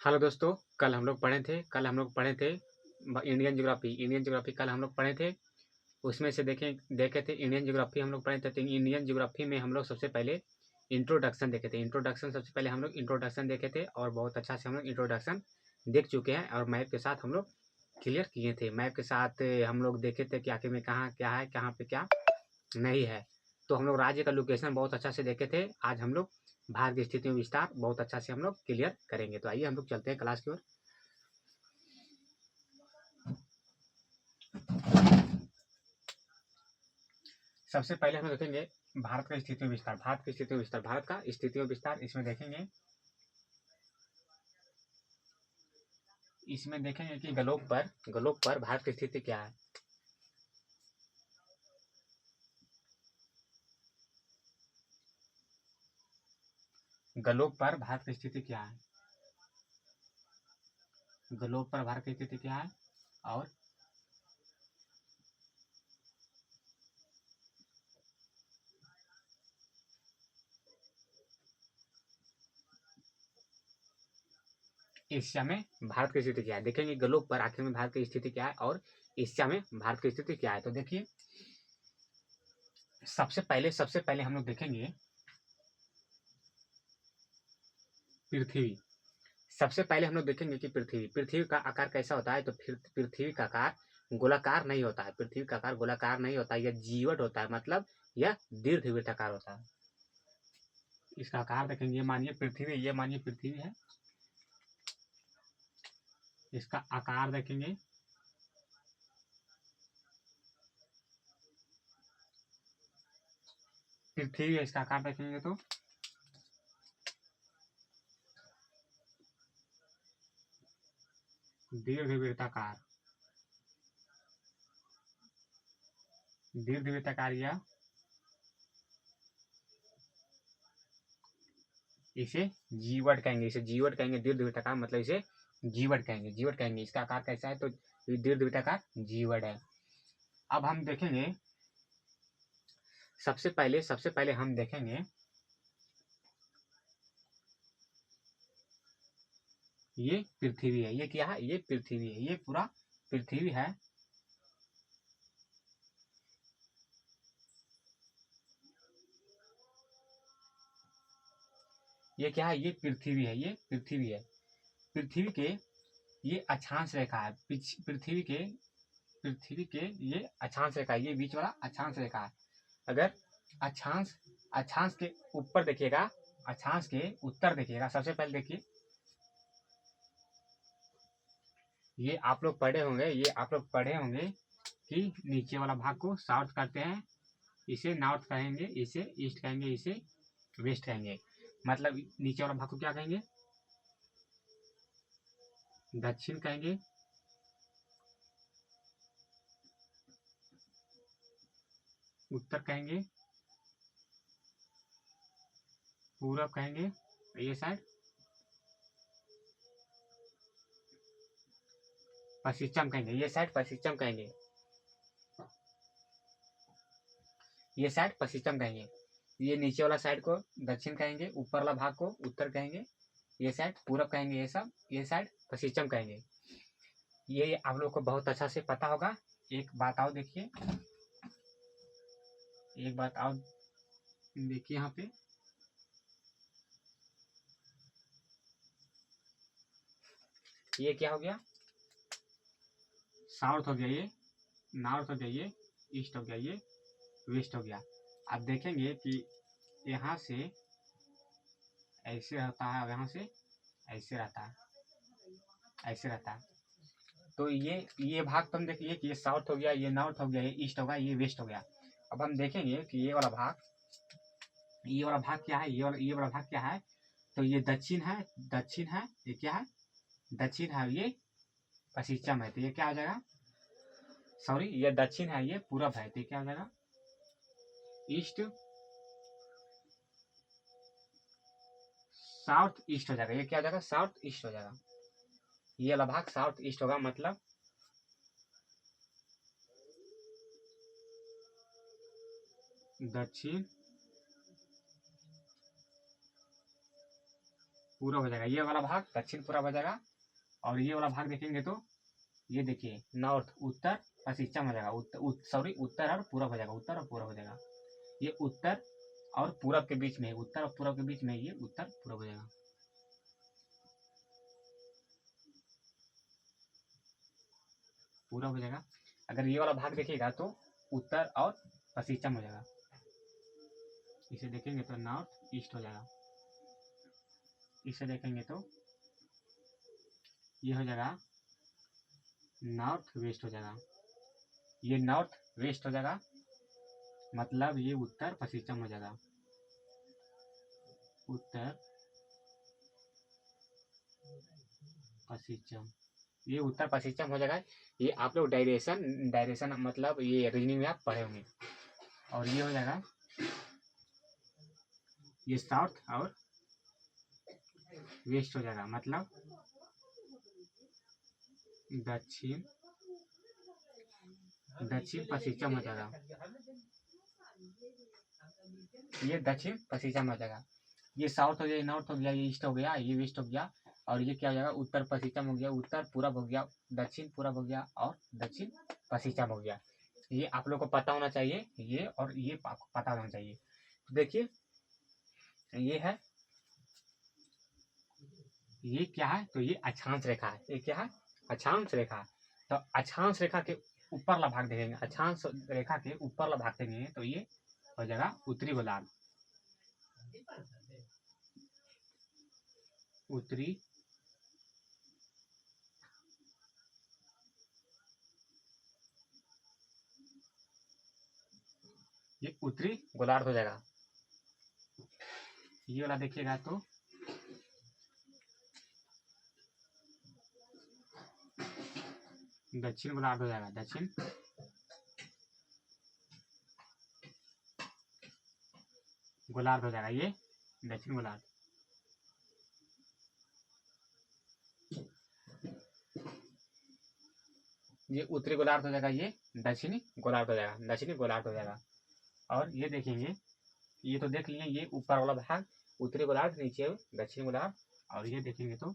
Hello दोस्तों, कल हम लोग पढ़े थे इंडियन ज्योग्राफी कल हम लोग पढ़े थे। उसमें से देखे थे इंडियन ज्योग्राफी हम लोग पढ़े थे। तो इंडियन ज्योग्राफी में हम लोग सबसे पहले इंट्रोडक्शन देखे थे। सबसे पहले हम लोग इंट्रोडक्शन देखे थे और बहुत अच्छा से हम लोग इंट्रोडक्शन देख चुके हैं और मैप के साथ हम लोग क्लियर किए थे। मैप के साथ हम लोग देखे थे कि आखिर में कहाँ क्या है, कहाँ पे क्या नहीं है। तो हम लोग राज्य का लोकेशन बहुत अच्छा से देखे थे। आज हम लोग भारत की स्थिति में विस्तार बहुत अच्छा से हम लोग क्लियर करेंगे। तो आइए हम लोग चलते हैं क्लास की ओर। सबसे पहले हम देखेंगे भारत का स्थिति में विस्तार। भारत का स्थिति में विस्तार इसमें देखेंगे कि ग्लोब पर भारत की स्थिति क्या है। ग्लोब पर भारत की स्थिति क्या है। ग्लोब पर भारत की स्थिति क्या है और एशिया में भारत की स्थिति क्या है। देखेंगे ग्लोब पर आखिर में भारत की स्थिति क्या है और एशिया में भारत की स्थिति क्या है। तो देखिए सबसे पहले हम लोग देखेंगे पृथ्वी। सबसे पहले हम लोग देखेंगे कि पृथ्वी का आकार कैसा होता है। तो फिर पृथ्वी का आकार गोलाकार नहीं होता है। पृथ्वी का आकार गोलाकार नहीं होता है, यह जीवट होता है। मतलब यह दीर्घवृत्ताकार होता है। इसका आकार देखेंगे, ये मानिए पृथ्वी है। इसका आकार देखेंगे, पृथ्वी है, इसका आकार देखेंगे तो दीर्घवृत्ताकार या इसे जीवट कहेंगे। दीर्घवृत्ताकार मतलब इसे जीवट कहेंगे। इसका आकार कैसा है तो दीर्घवृत्ताकार जीवट है। अब हम देखेंगे सबसे पहले हम देखेंगे ये पृथ्वी है। ये क्या है, ये पृथ्वी है। ये पूरा पृथ्वी है। ये क्या है, ये पृथ्वी है। पृथ्वी के ये अक्षांश रेखा है। पृथ्वी के ये अक्षांश रेखा है। ये बीच वाला अक्षांश रेखा है। अगर अक्षांश अक्षांश के ऊपर देखिएगा, अक्षांश के उत्तर देखिएगा। सबसे पहले देखिए, ये आप लोग पढ़े होंगे कि नीचे वाला भाग को साउथ करते हैं, इसे नॉर्थ कहेंगे, इसे ईस्ट कहेंगे, इसे वेस्ट कहेंगे। मतलब नीचे वाला भाग को क्या कहेंगे, दक्षिण कहेंगे, उत्तर कहेंगे, पूरब कहेंगे, ये साइड पश्चिम कहेंगे। ये साइड पश्चिम कहेंगे, ये साइड पश्चिम कहेंगे। ये नीचे वाला साइड को दक्षिण कहेंगे, ऊपर वाला भाग को उत्तर कहेंगे, ये साइड पूरब कहेंगे, ये साइड पश्चिम कहेंगे। ये आप लोग को बहुत अच्छा से पता होगा। एक बात और देखिए, यहाँ पे ये क्या हो गया, साउथ हो गया, ये नॉर्थ हो गया, ये ईस्ट हो गया, ये वेस्ट हो गया। आप देखेंगे कि यहाँ से ऐसे रहता है और यहाँ से ऐसे रहता है, ऐसे रहता है। तो ये भाग तुम देखिए कि ये साउथ हो गया, ये नॉर्थ हो गया, ये ईस्ट हो गया, ये वेस्ट हो गया। अब हम देखेंगे कि ये वाला भाग क्या है, ये वाला भाग क्या है। तो ये दक्षिण है, ये क्या है, दक्षिण है, ये पश्चिम है। तो ये क्या हो जाएगा, सॉरी, ये दक्षिण है, ये पूरब है। तो ये क्या हो जाएगा, ईस्ट साउथ ईस्ट हो जाएगा। ये क्या हो जाएगा, साउथ ईस्ट हो जाएगा। ये वाला भाग साउथ ईस्ट होगा। मतलब दक्षिण पूरब हो जाएगा, ये वाला भाग दक्षिण पूरब हो जाएगा। और ये वाला भाग देखेंगे तो ये देखिए नॉर्थ उत्तर पश्चिम हो जाएगा, उत्तर और पूरब हो जाएगा, उत्तर और पूरब हो जाएगा। ये उत्तर और पूरब के बीच में, उत्तर और पूरब के बीच में ये उत्तर पूरब हो जाएगा। पूरब हो जाएगा। अगर ये वाला भाग देखिएगा तो उत्तर और पश्चिम हो जाएगा। इसे देखेंगे तो नॉर्थ ईस्ट हो जाएगा। इसे देखेंगे तो ये हो जाएगा नॉर्थ वेस्ट हो जाएगा। ये नॉर्थ वेस्ट हो जाएगा, मतलब ये उत्तर पश्चिम हो जाएगा। उत्तर पश्चिम, ये उत्तर पश्चिम हो जाएगा। ये आप लोग डायरेक्शन मतलब ये रीजनिंग में आप पढ़े होंगे। और ये हो जाएगा ये साउथ और वेस्ट हो जाएगा, मतलब दक्षिण पश्चिम हो जाएगा। ये दक्षिण पश्चिम हो जाएगा। ये साउथ हो गया, ये नॉर्थ हो गया, ये ईस्ट हो गया, ये वेस्ट हो गया। और ये क्या हो जाएगा उत्तर पश्चिम हो गया, उत्तर पूरब हो गया, दक्षिण पूरब हो गया और दक्षिण पश्चिम हो गया। ये आप लोग को पता होना चाहिए, ये और ये पता होना चाहिए। तो देखिए ये है, ये क्या है, तो ये अक्षांश रेखा है। ये क्या है, अक्षांश रेखा। तो अक्षांश रेखा के ऊपरला भाग देखेंगे, अक्षांश रेखा के ऊपरला भाग देखेंगे तो ये हो जाएगा उत्तरी गोलार्ध। उत्तरी ये उत्तरी गोलार्ध हो जाएगा। ये वाला देखिएगा तो दक्षिण गोलार्ध हो जाएगा, दक्षिण गोलार्ध हो जाएगा, ये दक्षिण गोलार्ध। ये उत्तरी गोलार्ध हो जाएगा, ये दक्षिणी गोलार्ध हो जाएगा, दक्षिणी गोलार्ध हो जाएगा। और ये देखेंगे, ये तो देख लिए, ये ऊपर वाला भाग उत्तरी गोलार्ध, नीचे दक्षिणी गोलार्ध। और ये देखेंगे तो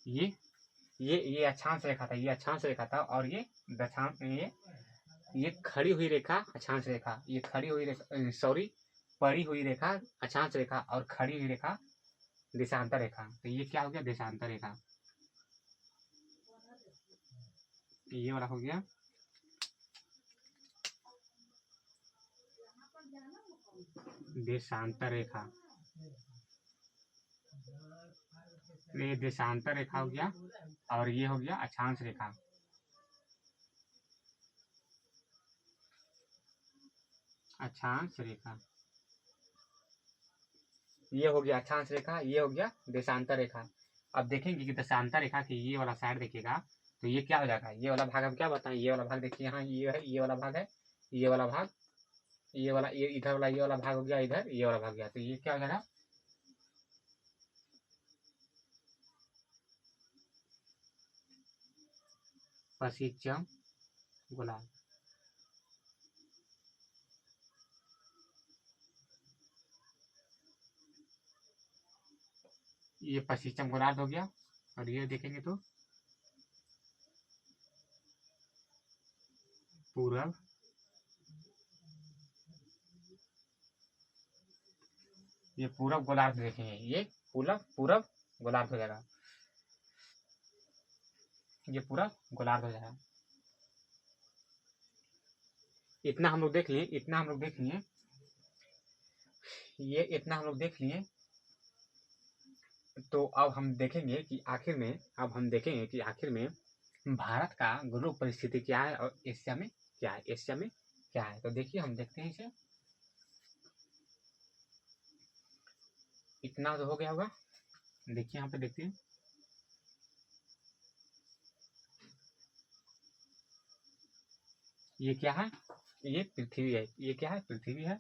ये अक्षांश रेखा था, ये अक्षांश रेखा था। और ये दक्षांश, ये खड़ी हुई रेखा अक्षांश रेखा, ये खड़ी हुई रेखा, सॉरी पड़ी हुई रेखा अक्षांश रेखा, और खड़ी हुई रेखा देशांतर रेखा। तो ये क्या हो गया, देशांतर रेखा। ये वाला हो गया देशांतर रेखा, ये देशांतर रेखा हो गया। और ये हो गया अक्षांश रेखा, अक्षांश रेखा। ये हो गया अक्षांश रेखा, ये हो गया देशांतर रेखा। अब देखेंगे कि देशांतर रेखा की ये वाला साइड देखिएगा तो ये क्या हो जाएगा, ये वाला भाग हम क्या बताएं, ये वाला भाग देखिए यहाँ, ये है, ये वाला भाग है, ये वाला भाग, ये वाला, ये इधर वाला, ये वाला भाग हो गया इधर, ये वाला भाग गया। तो ये क्या हो जाएगा, पश्चिम गोलार्ध। ये पश्चिम गोलार्ध हो गया। और ये देखेंगे तो पूरब, ये पूरब गोलार्ध देखेंगे, ये पूरब गोलार्ध हो जाएगा, ये पूरा गोलार्ध हो जाएगा। इतना हम लोग देख लिए, इतना हम लोग देख लिए, ये इतना हम लोग देख लिए। तो अब हम देखेंगे कि आखिर में, अब हम देखेंगे कि आखिर में भारत का ध्रुव परिस्थिति क्या है और एशिया में क्या है, एशिया में क्या है। तो देखिए हम देखते हैं इसे, इतना तो हो गया होगा। देखिए यहाँ पे देखते हैं, ये क्या है, ये पृथ्वी है। ये क्या है, पृथ्वी है।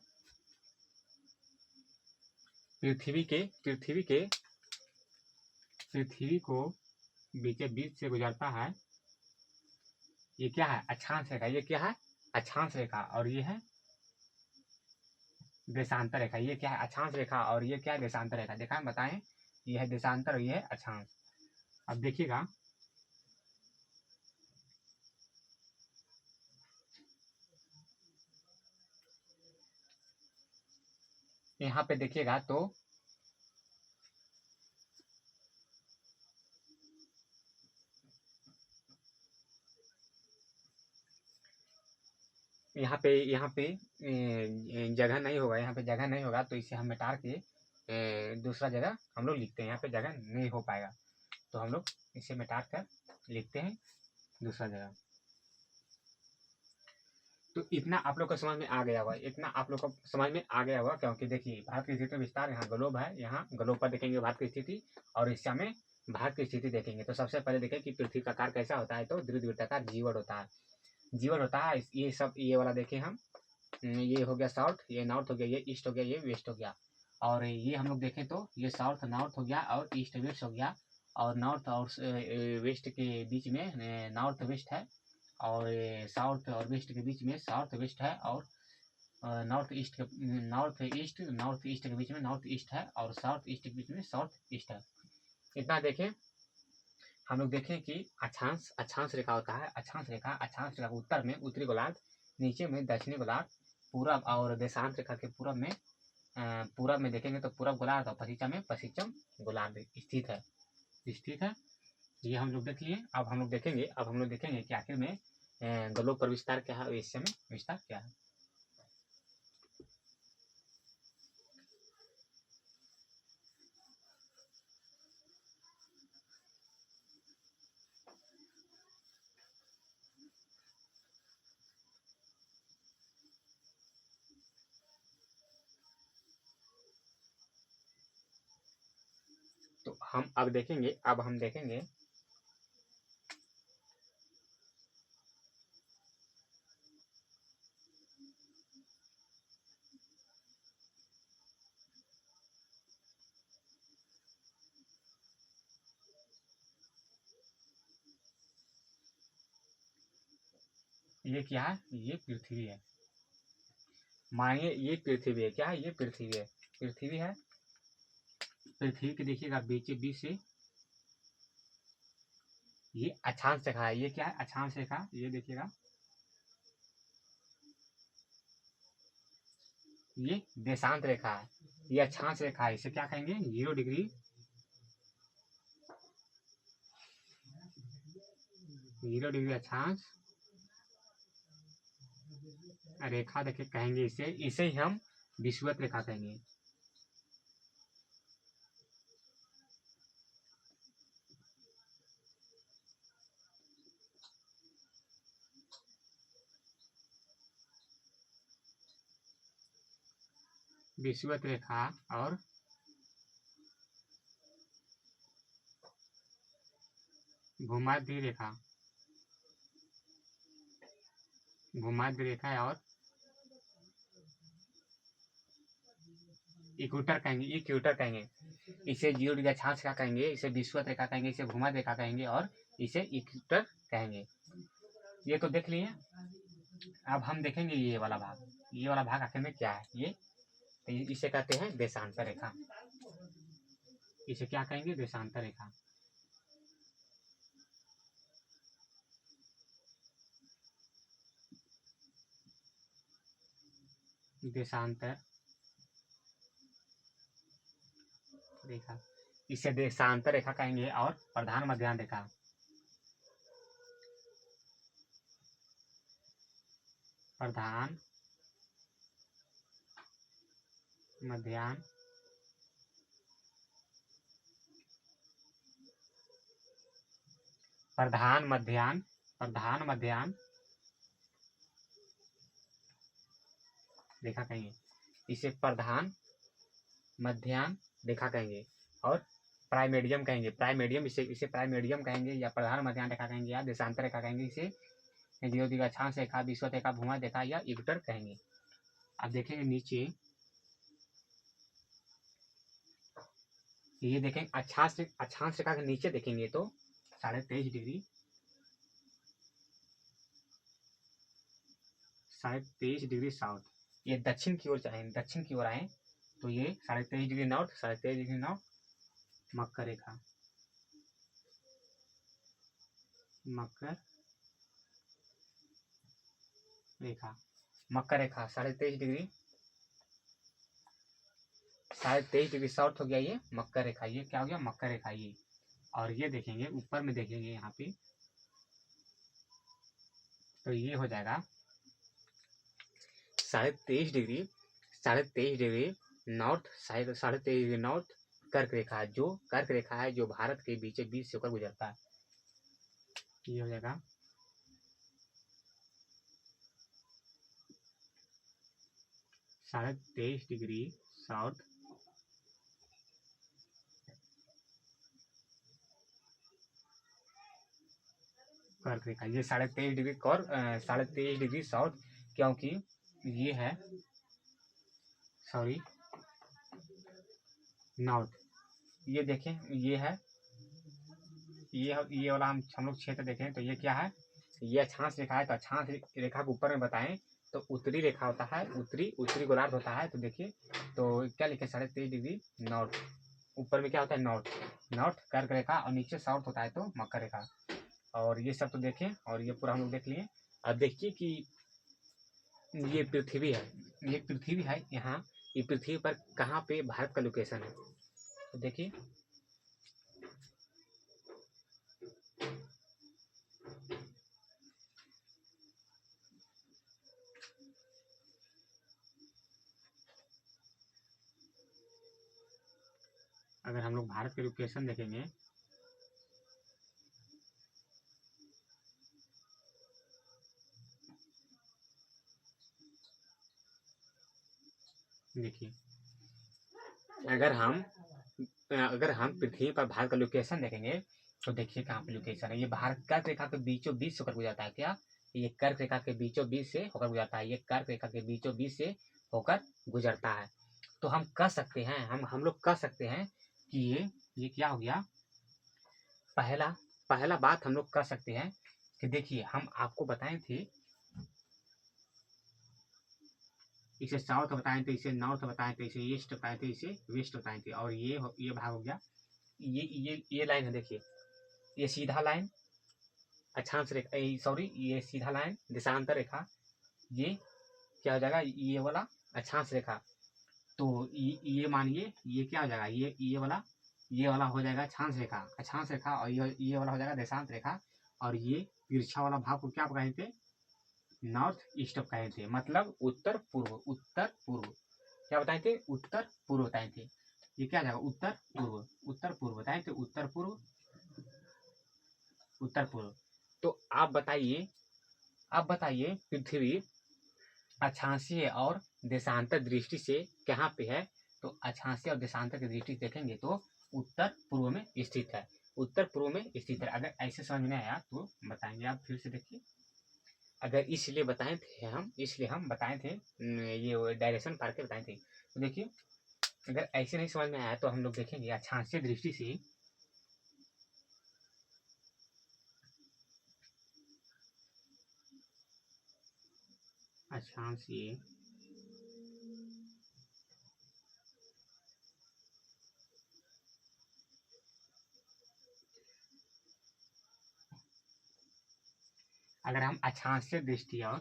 पृथ्वी को बीच से गुजरता है। ये क्या है, अक्षांश रेखा। ये क्या है, अक्षांश रेखा और ये है देशांतर रेखा। ये क्या है? अक्षांश रेखा और ये क्या है? देशांतर रेखा। देखा है, बताएं, ये है देशांतर और ये है अक्षांश। अब देखिएगा, यहाँ पे देखिएगा तो यहाँ पे जगह नहीं होगा, यहाँ पे जगह नहीं होगा, तो इसे हम मिटा के दूसरा जगह हम लोग लिखते हैं। यहाँ पे जगह नहीं हो पाएगा, तो हम लोग इसे मिटा कर लिखते हैं दूसरा जगह। तो इतना आप लोग को समझ में आ गया होगा, इतना आप लोग को समझ में आ गया होगा, क्योंकि देखिए भारत की स्थिति विस्तार, यहाँ ग्लोब है, यहाँ ग्लोब पर देखेंगे भारत की स्थिति, और इस समय भारत की स्थिति देखेंगे। तो सबसे पहले देखें कि पृथ्वी का आकार कैसा होता है, तो दीर्घवृत्ताकार जीवन होता है। जीवन होता है, ये सब, ये वाला देखें हम, ये हो गया साउथ, ये नॉर्थ हो गया, ये ईस्ट हो गया, ये वेस्ट हो गया। और ये हम लोग देखें तो ये साउथ नॉर्थ हो गया और ईस्ट वेस्ट हो गया, और नॉर्थ और वेस्ट के बीच में नॉर्थ वेस्ट है, और साउथ और वेस्ट के बीच में साउथ वेस्ट है, और नॉर्थ ईस्ट के बीच में नॉर्थ ईस्ट है, और साउथ ईस्ट के बीच में साउथ ईस्ट है। इतना देखें। हम लोग देखें कि अक्षांश अक्षांश रेखा होता है। अक्षांश रेखा उत्तर में उत्तरी गोलार्ध, नीचे में दक्षिणी गोलार्ध, पूरब और देशांत रेखा के पूरब में देखेंगे तो पूरब गोलार्ध, और पश्चिम गोलार्ध स्थित है। ये हम लोग देख लिए। अब हम लोग देखेंगे कि आखिर में ग्लोब पर विस्तार क्या है और एशिया में विस्तार क्या है। तो हम अब देखेंगे ये क्या है, ये पृथ्वी है। मानिए ये पृथ्वी है, क्या है, ये पृथ्वी है, पृथ्वी है। पृथ्वी के देखिएगा बीच से ये अक्षांश रेखा है। ये क्या है, अक्षांश रेखा। ये देखिएगा, ये देशांत रेखा है, ये अक्षांश रेखा है। इसे क्या कहेंगे, 0 डिग्री, 0 डिग्री अक्षांश रेखा देखिए कहेंगे इसे ही हम विषुवत रेखा कहेंगे। विषुवत रेखा और भूमध्य रेखा, भूमध्य रेखा और इक्वेटर कहेंगे। इसे 0 डिग्री अक्षांश रेखा कहेंगे, इसे विषुवत रेखा कहेंगे, इसे भूमध्य रेखा कहेंगे, और इसे इक्वेटर कहेंगे। ये तो देख लिए। अब हम देखेंगे ये वाला भाग आखिर में क्या है। ये इसे कहते हैं देशांतर रेखा। इसे क्या कहेंगे, देशांतर रेखा। देशांतर रेखा, इसे देशांतर रेखा कहेंगे। और प्रधान मध्याह्न रेखा, प्रधान मध्याह्न रेखा कहेंगे। इसे प्रधान मध्याह्न रेखा कहेंगे, और प्राइमेडियम कहेंगे। इसे प्राइमेडियम कहेंगे, या प्रधान मध्याह्न रेखा कहेंगे, या देशांतर रेखा कहेंगे। इसे 0 डिग्री अक्षांश रेखा, विषुवत रेखा, भूमध्य रेखा या इक्वेटर कहेंगे। अब देखेंगे नीचे, ये देखें अक्षांश रेखा के नीचे देखेंगे तो 23.5 डिग्री, 23.5 डिग्री साउथ, ये दक्षिण की ओर चाहे, दक्षिण की ओर आए तो ये 23.5 डिग्री नॉर्थ, 23.5 डिग्री नॉर्थ, मकर रेखा, मकर रेखा, मकर रेखा 23.5 डिग्री, 23.5 डिग्री साउथ हो गया ये मकर रेखा, ये क्या हो गया मकर रेखा ये। और ये देखेंगे ऊपर में देखेंगे यहाँ पे तो ये हो जाएगा 23.5 degree, 23.5 degree north, 23.5 degree north कर्क रेखा, जो कर्क रेखा है जो भारत के बीचों बीच से होकर गुजरता है, ये हो जाएगा 23.5 डिग्री साउथ कर्क रेखा, ये 23.5 डिग्री 23.5 डिग्री साउथ, क्योंकि ये है सॉरी नॉर्थ, ये देखें ये है ये वाला हम लोग क्षेत्र देखें तो ये क्या है, ये अक्षांश रेखा है, तो अक्षांश रेखा को ऊपर में बताएं तो उत्तरी रेखा होता है, उत्तरी गोलार्ध होता है, तो देखिए तो क्या लिखे 23.5 डिग्री नॉर्थ, ऊपर में क्या होता है नॉर्थ कर्क रेखा और नीचे साउथ होता है तो मकर रेखा। और ये सब तो देखें और ये पूरा हम लोग देख लिए। अब देखिए कि ये पृथ्वी है, ये पृथ्वी है यहाँ, ये पृथ्वी पर कहाँ पे भारत का लोकेशन है, तो देखिए अगर हम लोग भारत के लोकेशन देखेंगे देखिए अगर हम पृथ्वी पर भारत का लोकेशन देखेंगे तो देखिए कहाँ पे लोकेशन है, ये भारत कर्क रेखा के बीचों बीच से होकर गुजरता है, क्या ये कर्क रेखा के बीचों बीच से होकर गुजरता है, ये कर्क रेखा के बीचों बीच से होकर गुजरता है। तो हम कह सकते हैं, हम लोग कह सकते हैं कि ये क्या हो गया, पहला बात हम लोग कह सकते हैं कि देखिए हम आपको बताए थे, इसे साउथ बताए थे, इसे नॉर्थ बताए थे, इसे ईस्ट बताए थे, इसे वेस्ट बताए थे, और ये भाग हो गया, ये लाइन है देखिए, ये सीधा लाइन अक्षांश रेखा, सॉरी ये सीधा लाइन देशांतर रेखा, ये क्या हो जाएगा ये वाला अक्षांश रेखा, तो ये मानिए ये क्या हो जाएगा ये वाला हो जाएगा अक्षांश रेखा, और ये वाला हो जाएगा देशांत रेखा, और ये तिरछा वाला भाग को क्या बताए थे नॉर्थ ईस्ट कहे थे, मतलब उत्तर पूर्व क्या बताए थे उत्तर पूर्व बताए थे, ये क्या जाएगा उत्तर पूर्व बताए थे उत्तर पूर्व। तो आप बताइए पृथ्वी अक्षांशीय और देशांतर दृष्टि से कहाँ पे है, तो अक्षांशीय और देशांतर की दृष्टि देखेंगे तो उत्तर पूर्व में स्थित है, अगर ऐसे समझ में आया तो बताएंगे आप फिर से देखिए, अगर इसलिए हम बताए थे ये डायरेक्शन पार के बताए थे, तो देखिए अगर ऐसे नहीं समझ में आया तो हम लोग देखेंगे अक्षांशीय दृष्टि से, अक्षांशीय अगर हम अक्षांशीय दृष्टि और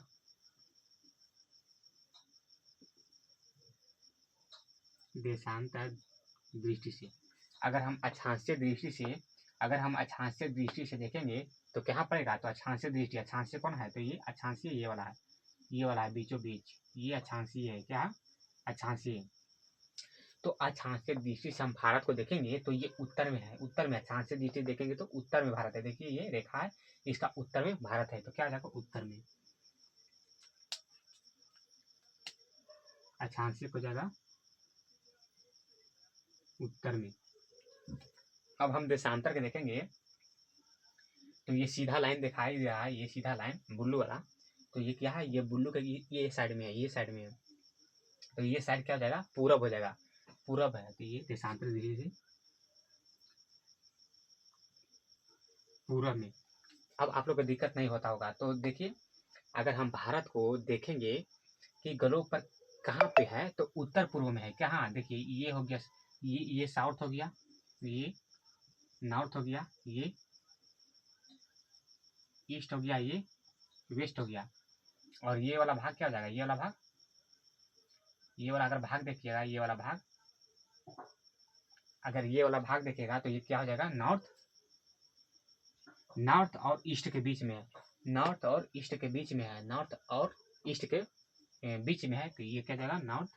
देशांतर दृष्टि से अगर हम अक्षांशीय दृष्टि से देखेंगे तो क्या पड़ेगा, तो अक्षांशीय कौन है, तो ये अक्षांशीय ये वाला है बीचों बीच, ये अक्षांशीय है, क्या अक्षांशीय। तो अक्षांशीय दृष्टि से हम भारत को देखेंगे तो ये उत्तर में है, अक्षांशीय दृष्टि देखेंगे तो उत्तर में भारत है, देखिए ये रेखा है इसका उत्तर में भारत है, तो क्या आ जाएगा उत्तर में अक्षांशीय हो जाएगा उत्तर में। अब हम देशांतर के देखेंगे तो ये सीधा लाइन दिखाई दे रहा है, ये सीधा लाइन ब्लू वाला, तो ये क्या है, ये ब्लू का ये साइड में है, तो ये साइड क्या हो जाएगा पूरब हो जाएगा, पूरब है, तो ये देशांतर दृष्टि से पूरब में। अब आप लोग को दिक्कत नहीं होता होगा, तो देखिए अगर हम भारत को देखेंगे कि ग्लोब पर कहाँ पे है, तो उत्तर पूर्व में है। कहाँ, देखिए ये हो गया, ये साउथ हो गया, ये नॉर्थ हो गया, ये ईस्ट हो गया, ये वेस्ट हो गया, और ये वाला भाग क्या हो जाएगा, ये वाला भाग, ये वाला अगर भाग देखिएगा, ये वाला भाग, अगर ये वाला भाग देखेगा तो ये क्या हो जाएगा, नॉर्थ, नॉर्थ और ईस्ट के बीच में है, नॉर्थ और ईस्ट के बीच में है, नॉर्थ और ईस्ट के बीच में है, तो ये क्या जाएगा, नॉर्थ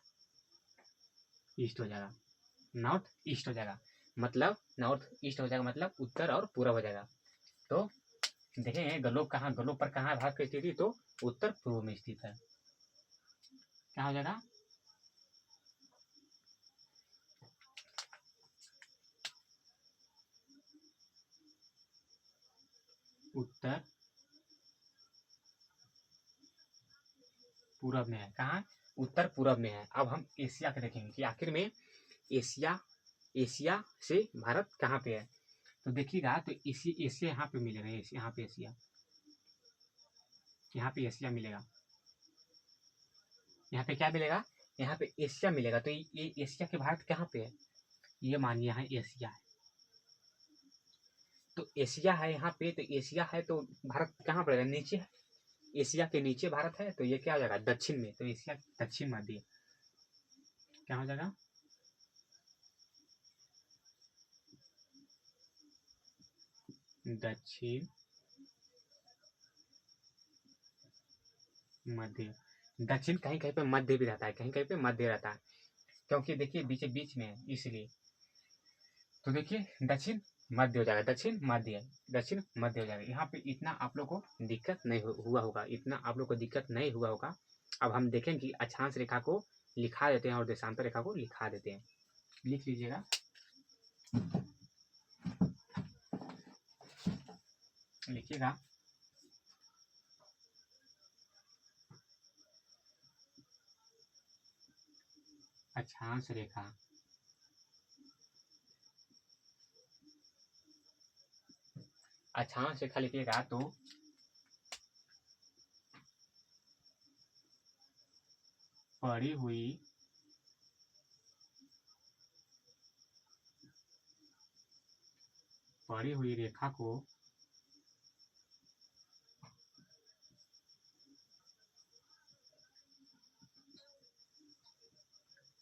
ईस्ट हो जाएगा, नॉर्थ ईस्ट हो जाएगा, मतलब नॉर्थ ईस्ट हो जाएगा, मतलब उत्तर और पूर्व हो जाएगा। तो देखेंगे ग्लोब कहाँ, ग्लोब पर कहाँ भाग की स्थिति, तो उत्तर पूर्व में स्थित है। क्या हो जाएगा, उत्तर पूरब में है। कहाँ, उत्तर पूरब में है। अब हम एशिया के देखेंगे कि आखिर में एशिया, एशिया से भारत कहाँ पे है, तो देखिएगा तो एशिया यहाँ पे मिलेगा, यहाँ पे एशिया, यहाँ पे एशिया मिलेगा, यहाँ पे क्या मिलेगा, यहाँ पे एशिया मिलेगा। तो ये एशिया के भारत कहाँ पे है, ये मानिए यहाँ एशिया है, तो एशिया है यहाँ पे, तो एशिया है तो भारत कहाँ पड़ेगा, नीचे है, एशिया के नीचे भारत है, तो ये क्या हो जाएगा, दक्षिण में, तो एशिया दक्षिण मध्य क्या हो जाएगा, दक्षिण मध्य। दक्षिण कहीं कहीं पे मध्य भी रहता है, कहीं कहीं पे मध्य रहता है, क्योंकि देखिए बीच बीच में है इसलिए। तो देखिए दक्षिण मध्य हो जाएगा, दक्षिण मध्य, दक्षिण मध्य हो जाएगा। यहाँ पे इतना आप लोग को दिक्कत नहीं हुआ होगा, इतना आप लोग को दिक्कत नहीं हुआ होगा। अब हम देखें कि अक्षांश रेखा को लिखा देते हैं और देशांतर रेखा को लिखा देते हैं। लिख लीजिएगा, लिखिएगा, अक्षांश रेखा, अक्षांश रेखा लिखिएगा तो पड़ी हुई रेखा को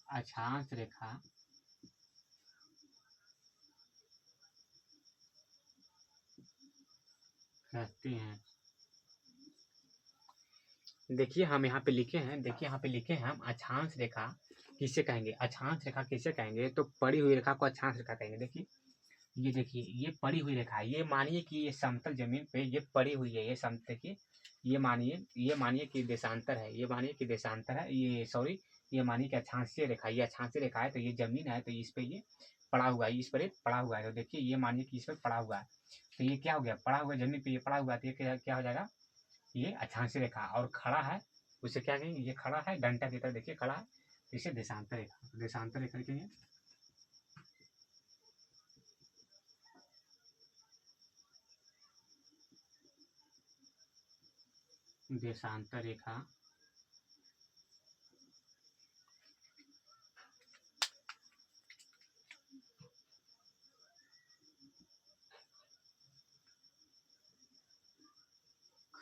अक्षांश रेखा कहते हैं। देखिए हम यहाँ पे लिखे हैं, देखिए यहाँ पे लिखे हैं हम अक्षांश रेखा किसे कहेंगे, अक्षांश रेखा किसे कहेंगे, तो पड़ी हुई रेखा को अक्षांश रेखा कहेंगे। देखिए ये देखिए ये पड़ी हुई रेखा है, ये मानिए कि ये समतल जमीन पे ये पड़ी हुई है, ये समतल देखिए, ये मानिए कि देशांतर है, ये मानिए कि देशांतर है, ये सॉरी, ये मानिए कि अक्षांशीय रेखा, ये अक्षांशीय रेखा है, तो ये जमीन है, तो इस पे ये पड़ा हुआ है, इस पर ये पड़ा हुआ है। तो देखिए ये मानिए कि इस पर पड़ा हुआ है, तो ये क्या हो गया, पड़ा हुआ जमीन पे ये पड़ा हुआ है, तो ये क्या हो जाएगा, ये अक्षांशीय रेखा। और खड़ा है, उसे क्या कहेंगे, ये खड़ा है डंडा की तरह, देखिए खड़ा है, तो इसे देशांतर रेखा, देशांतर रेखा लिखेंगे, देशांतर रेखा।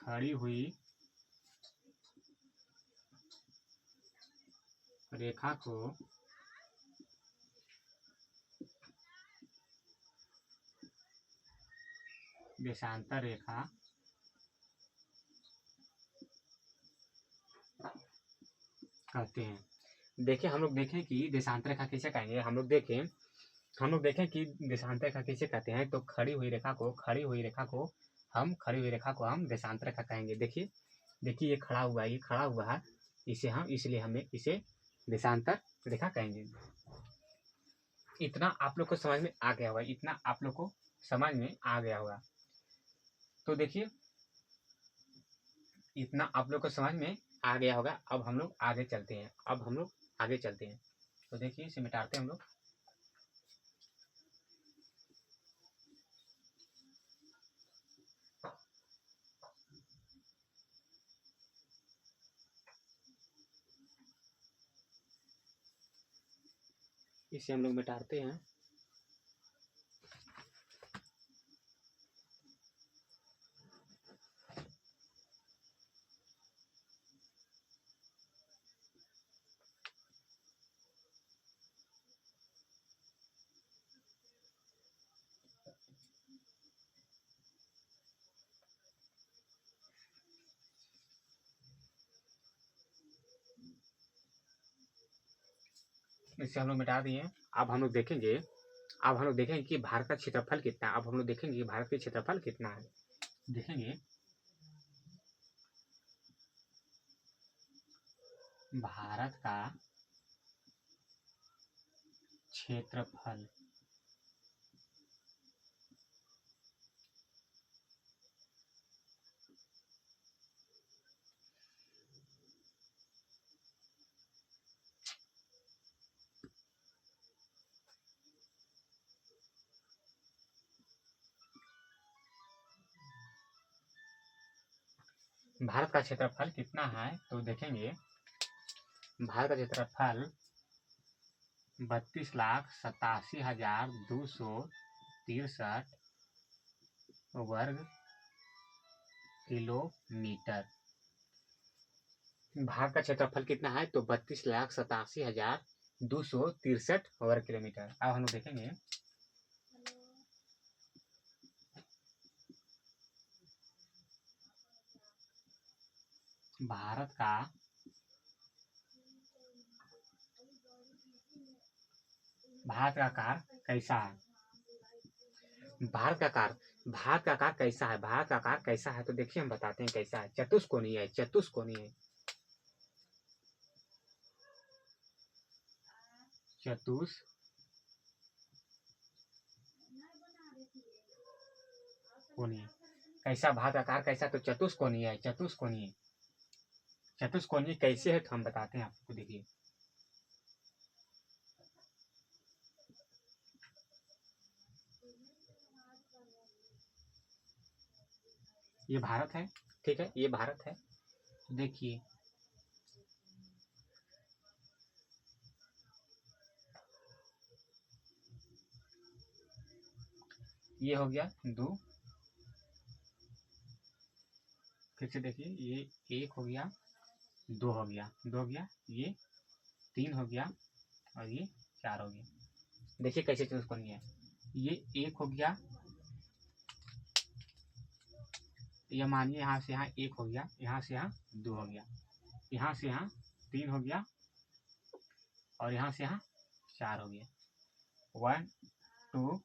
खड़ी हुई रेखा को देशांतर रेखा कहते हैं। देखिए हम लोग देखें कि देशांतर रेखा किसे कहेंगे, हम लोग देखें कि देशांतर रेखा किसे कहते हैं, तो खड़ी हुई रेखा को हम देशांतर रेखा कहेंगे। देखिए देखिए ये खड़ा हुआ है, ये खड़ा हुआ है, इसे हम, इसलिए हमें इसे देशांतर रेखा कहेंगे। इतना आप लोग को समझ में आ गया होगा, इतना आप लोग को समझ में आ गया होगा। तो देखिए इतना आप लोग को समझ में आ गया होगा। अब हम लोग आगे चलते हैं, तो देखिए इसे मिटाते हैं हम लोग। इसे हम लोग मिटाते हैं। इसे हम लोग मिटा दिए। अब हम लोग देखेंगे कि भारत का क्षेत्रफल कितना है। अब हम लोग देखेंगे कि भारत का क्षेत्रफल कितना है। देखेंगे भारत का क्षेत्रफल कितना है, तो देखेंगे भारत का क्षेत्रफल 32,87,263 वर्ग किलोमीटर। भारत का क्षेत्रफल कितना है, तो 32,87,263 वर्ग किलोमीटर। अब हम लोग देखेंगे भारत का आकार कैसा है। भारत का आकार कैसा है। भारत का आकार कैसा है, तो देखिए हम बताते हैं कैसा है। चतुष्कोणीय है। चतुष्कोणीय कैसा भारत का आकार कैसा, तो चतुष्कोणीय है। चतुष्कोणीय कैसे है, तो हम बताते हैं आपको। देखिए ये भारत है, ठीक है, ये भारत है। देखिए ये हो गया 2, फिर से देखिए ये 1 हो गया, 2 हो गया, ये 3 हो गया और ये 4 हो गया। देखिए कैसे चतुष्कोणीय है। ये 1 हो गया, ये मानिए यहाँ से यहाँ 1 हो गया, यहाँ से यहाँ 2 हो गया, यहाँ से यहाँ 3 हो गया और यहाँ से यहाँ 4 हो गया। 1 2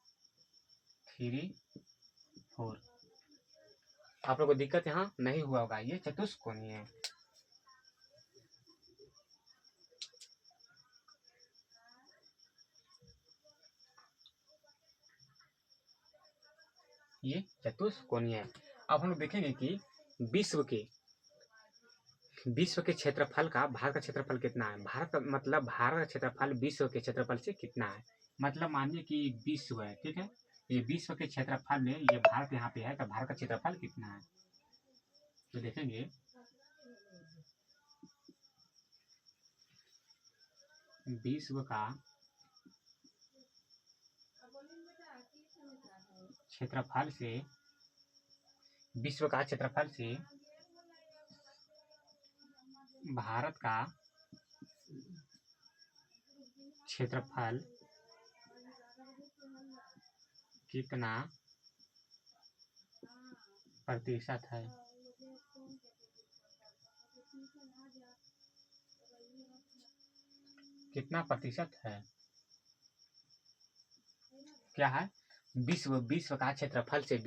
3 4। आप लोगों को दिक्कत यहाँ नहीं हुआ होगा, ये चतुष्कोणीय है। ये चतुष्कोणीय है। अब हम लोग देखेंगे कि विश्व के क्षेत्रफल का भारत का क्षेत्रफल कितना है। भारत का क्षेत्रफल विश्व के क्षेत्रफल से कितना है। मतलब मानिए कि विश्व है, ठीक है, ये विश्व के क्षेत्रफल में ये भारत यहाँ पे है, तो भारत का क्षेत्रफल कितना है, तो देखेंगे विश्व का क्षेत्रफल से भारत का क्षेत्रफल कितना प्रतिशत है। कितना प्रतिशत है, क्या है, विश्व का क्षेत्रफल से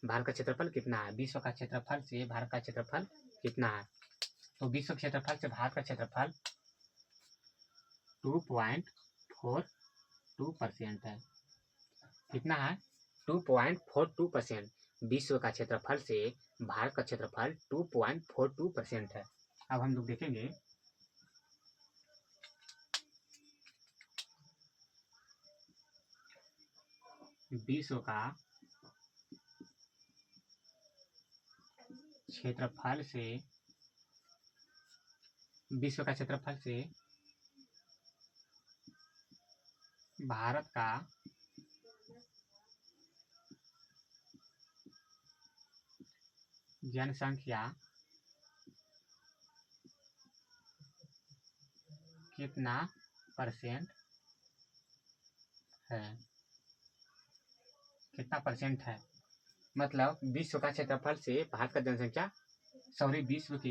भारत का क्षेत्रफल कितना है। विश्व का क्षेत्रफल से भारत का क्षेत्रफल कितना है, तो विश्व क्षेत्रफल से भारत का क्षेत्रफल 2.42% है। कितना है, 2.42%। विश्व का क्षेत्रफल से भारत का क्षेत्रफल 2.42% है। अब हम लोग देखेंगे विश्व का क्षेत्रफल से भारत का जनसंख्या कितना परसेंट है, कितना परसेंट है, मतलब विश्व का क्षेत्रफल से भारत का जनसंख्या, सॉरी विश्व का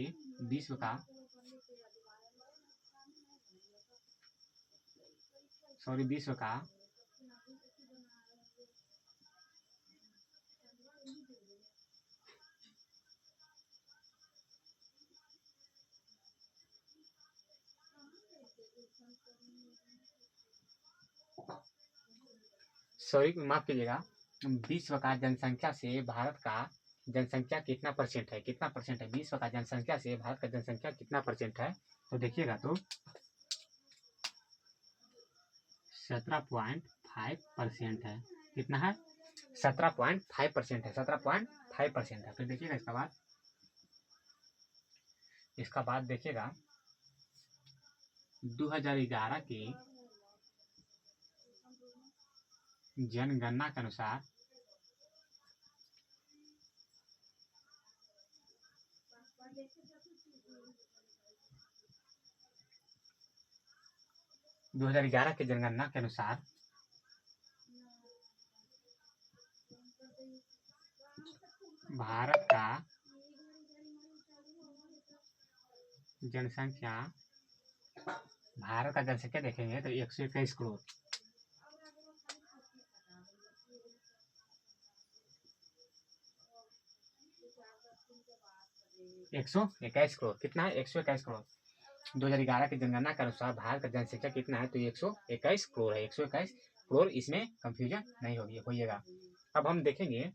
सॉरी माफ कीजिएगा, विश्व का जनसंख्या से भारत का जनसंख्या कितना परसेंट है, कितना परसेंट है, विश्व का जनसंख्या से भारत का जनसंख्या कितना परसेंट है, तो देखिएगा तो 17.5% है। कितना है? 17.5% है, 17.5% है। फिर देखिएगा इसका बाद देखिएगा 2011 की जनगणना के अनुसार 2011 की जनगणना के अनुसार भारत का जनसंख्या देखेंगे तो 121 करोड़, 121 करोड़, कितना है? 121 करोड़। 2011 की जनगणना के अनुसार भारत का जनसंख्या कितना है? तो 121 करोड़ है, 121 करोड़, इसमें कंफ्यूजन नहीं होइएगा। अब हम देखेंगे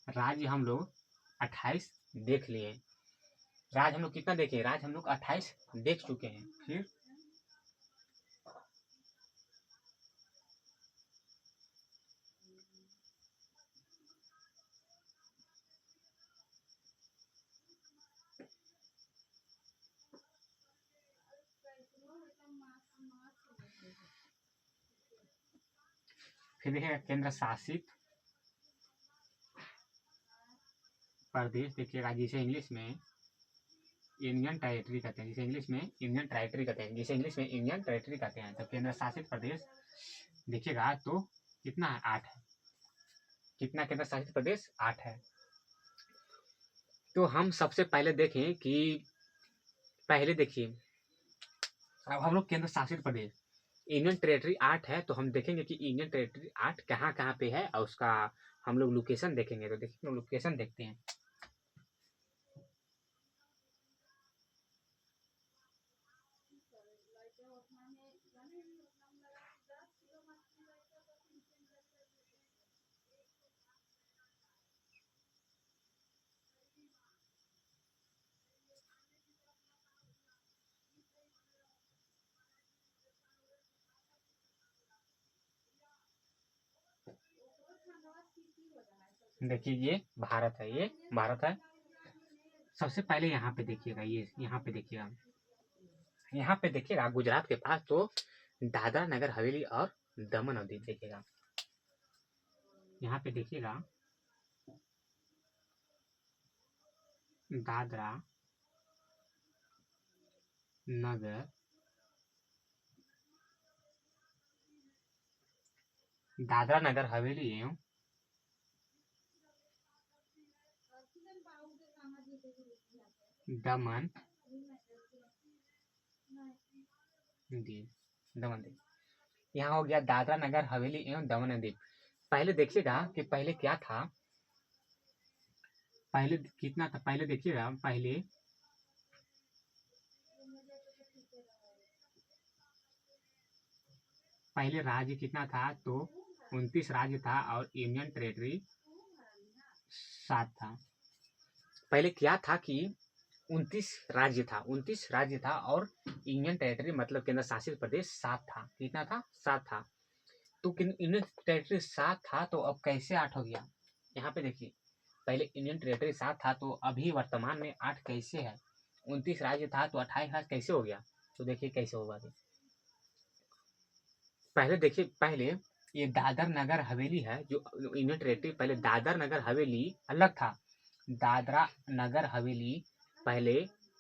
राज्य, हम लोग 28 देख लिए। राज्य हम लोग कितना देखे? राज्य हम लोग 28 देख चुके हैं। फिर देखिएगा केंद्र शासित प्रदेश, देखिएगा जिसे इंग्लिश में यूनियन टेरिटरी कहते हैं, जिसे इंग्लिश में यूनियन टेरिटरी कहते हैं, तो केंद्र शासित प्रदेश देखिएगा तो कितना है? 8 है। कितना केंद्र शासित प्रदेश? 8 है। तो हम सबसे पहले देखें कि देखिए, अब हम लोग केंद्र शासित प्रदेश, यूनियन टेरिटरी 8 है, तो हम देखेंगे कि यूनियन टेरिटरी 8 कहाँ पे है और उसका हम लोग लोकेशन देखेंगे। तो देखिए लोकेशन देखते हैं। देखिए ये भारत है, सबसे पहले यहाँ पे देखिएगा, यहाँ पे देखिएगा गुजरात के पास तो दादरा नगर हवेली और दमन और दीव देखिएगा। यहाँ पे देखिएगा दादरा नगर हवेली एवं दमन दीव, यहाँ हो गया दादरा नगर हवेली एवं दमन दीव। पहले देखिएगा कि पहले क्या था, पहले कितना था, पहले देखिएगा, पहले राज्य कितना था? तो 29 राज्य था और यूनियन टेरिटरी 7 था। पहले क्या था कि 29 राज्य था और यूनियन टेरिटरी मतलब केंद्र शासित प्रदेश 7 था। कितना था? 7 था। तो यूनियन टेरिटरी 7 था, तो अब कैसे 8 हो गया? यहाँ पे देखिए पहले यूनियन टेरेटरी 7 था, तो अभी वर्तमान में 8 कैसे है? 29 राज्य था तो 28 राज्य कैसे हो गया? तो देखिए कैसे होगा। पहले देखिए, पहले ये दादर नगर हवेली है जो यूनियन टेरेटरी, पहले दादर नगर हवेली अलग था। दादरा नगर हवेली पहले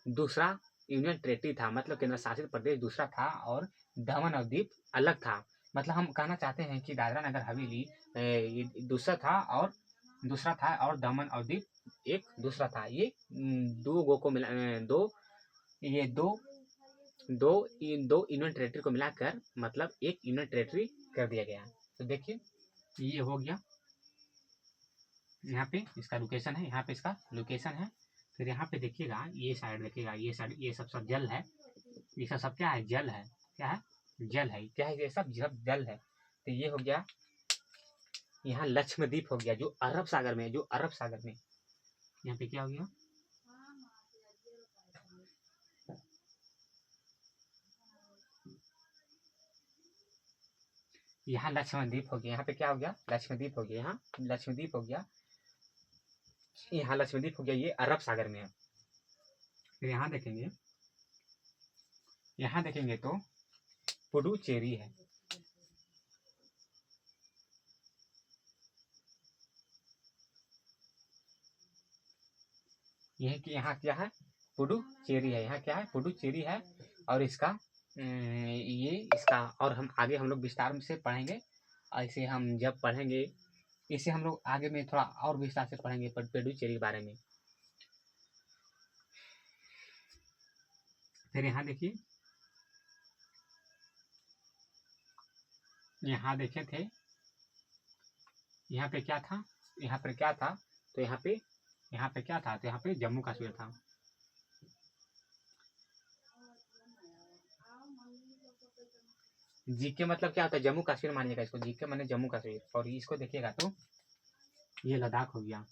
दूसरा यूनियन टेरेटरी था, मतलब केंद्र शासित प्रदेश दूसरा था, और दमन और दीप अलग था। मतलब हम कहना चाहते हैं कि दादरा नगर हवेली दूसरा था और दमन और दीप एक दूसरा था। ये दो गो को मिला दो यूनियन टेरेटरी को मिलाकर मतलब एक यूनियन टेरेटरी कर दिया गया। तो देखिए ये हो गया, यहाँ पे इसका लोकेशन है, यहाँ पे इसका लोकेशन है। फिर यहाँ पे देखिएगा, ये साइड देखिएगा, ये साइड ये सब जल है, ये सब क्या है? जल है। क्या है? जल है। क्या है? ये सब जल है। तो ये हो गया, यहाँ लक्षद्वीप हो गया जो अरब सागर में, यहाँ पे क्या हो गया? यहाँ लक्षद्वीप हो गया। यहाँ पे क्या हो गया? लक्षद्वीप हो गया। यहाँ लक्षद्वीप हो गया, यहाँ लक्षद्वीप हो गया, ये अरब सागर में है। फिर यहाँ देखेंगे तो पुडुचेरी है। यह कि यहाँ क्या है? पुडुचेरी है। यहाँ क्या है? पुडुचेरी है। और इसका ये इसका, और हम आगे हम लोग विस्तार से पढ़ेंगे। ऐसे हम जब पढ़ेंगे, इसे हम लोग आगे में थोड़ा और विस्तार से पढ़ेंगे पुडुचेरी के बारे में। फिर यहाँ देखिए, यहाँ देखे थे, यहाँ पे क्या था? यहाँ पर क्या था? तो यहाँ पे क्या था? तो यहाँ पे जम्मू कश्मीर था। जीके मतलब क्या होता है? जम्मू कश्मीर मानिएगा इसको, जीके माने जम्मू कश्मीर। और इसको देखिएगा तो ये लद्दाख हो गया।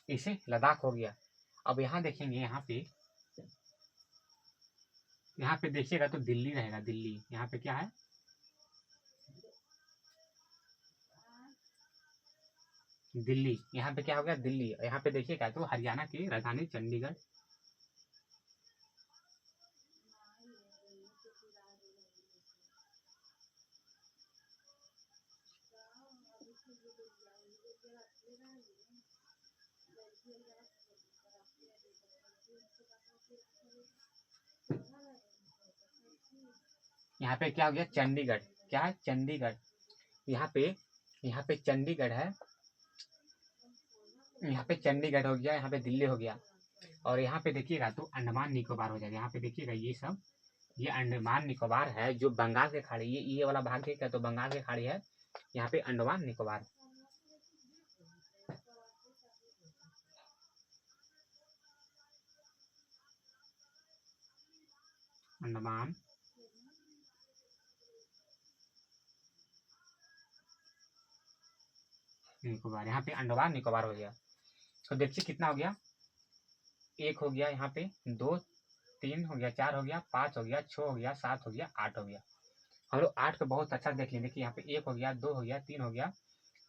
इसे लद्दाख हो गया। अब यहाँ देखेंगे, यहाँ पे देखिएगा तो दिल्ली रहेगा, दिल्ली। यहाँ पे क्या है? दिल्ली। यहाँ पे क्या हो गया? दिल्ली। यहाँ पे देखिएगा तो हरियाणा की राजधानी चंडीगढ़। यहाँ पे क्या हो गया? चंडीगढ़। क्या है? चंडीगढ़। यहाँ पे चंडीगढ़ है, यहाँ पे चंडीगढ़ हो गया, यहाँ पे दिल्ली हो गया। और यहाँ पे देखिएगा तो अंडमान निकोबार हो जाएगा। यहाँ पे देखिएगा ये अंडमान निकोबार है जो बंगाल के खाड़ी, ये वाला भाग देखा तो बंगाल के खाड़ी है। यहाँ पे अंडमान निकोबार, अंडमान निकोबार, यहाँ पे अंडमान निकोबार हो गया। तो देखिए कितना हो गया? 1 हो गया, यहाँ पे 2, 3 हो गया, 4 हो गया, 5 हो गया, 6 हो गया, 7 हो गया, 8 हो गया। हम लोग 8 को बहुत अच्छा देख लें। देखिए यहाँ पे 1 हो गया, 2 हो गया, 3 हो गया,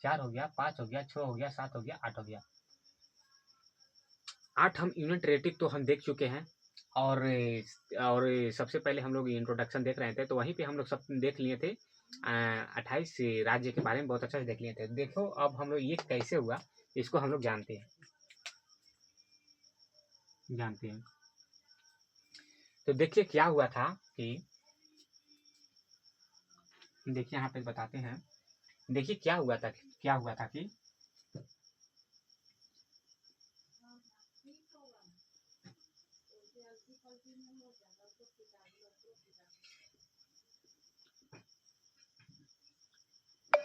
4 हो गया, 5 हो गया, 6 हो गया, 7 हो गया, 8 हो गया। 8 हम यूनिट रेटिंग तो हम देख चुके हैं। और सबसे पहले हम लोग इंट्रोडक्शन देख रहे थे, तो वहीं पे हम लोग सब देख लिए थे। 28 राज्य के बारे में बहुत अच्छा से देख लिए थे। देखो अब हम लोग ये कैसे हुआ, इसको हम लोग जानते हैं। तो देखिए क्या हुआ था कि, देखिए यहाँ पे बताते हैं। देखिए क्या हुआ था कि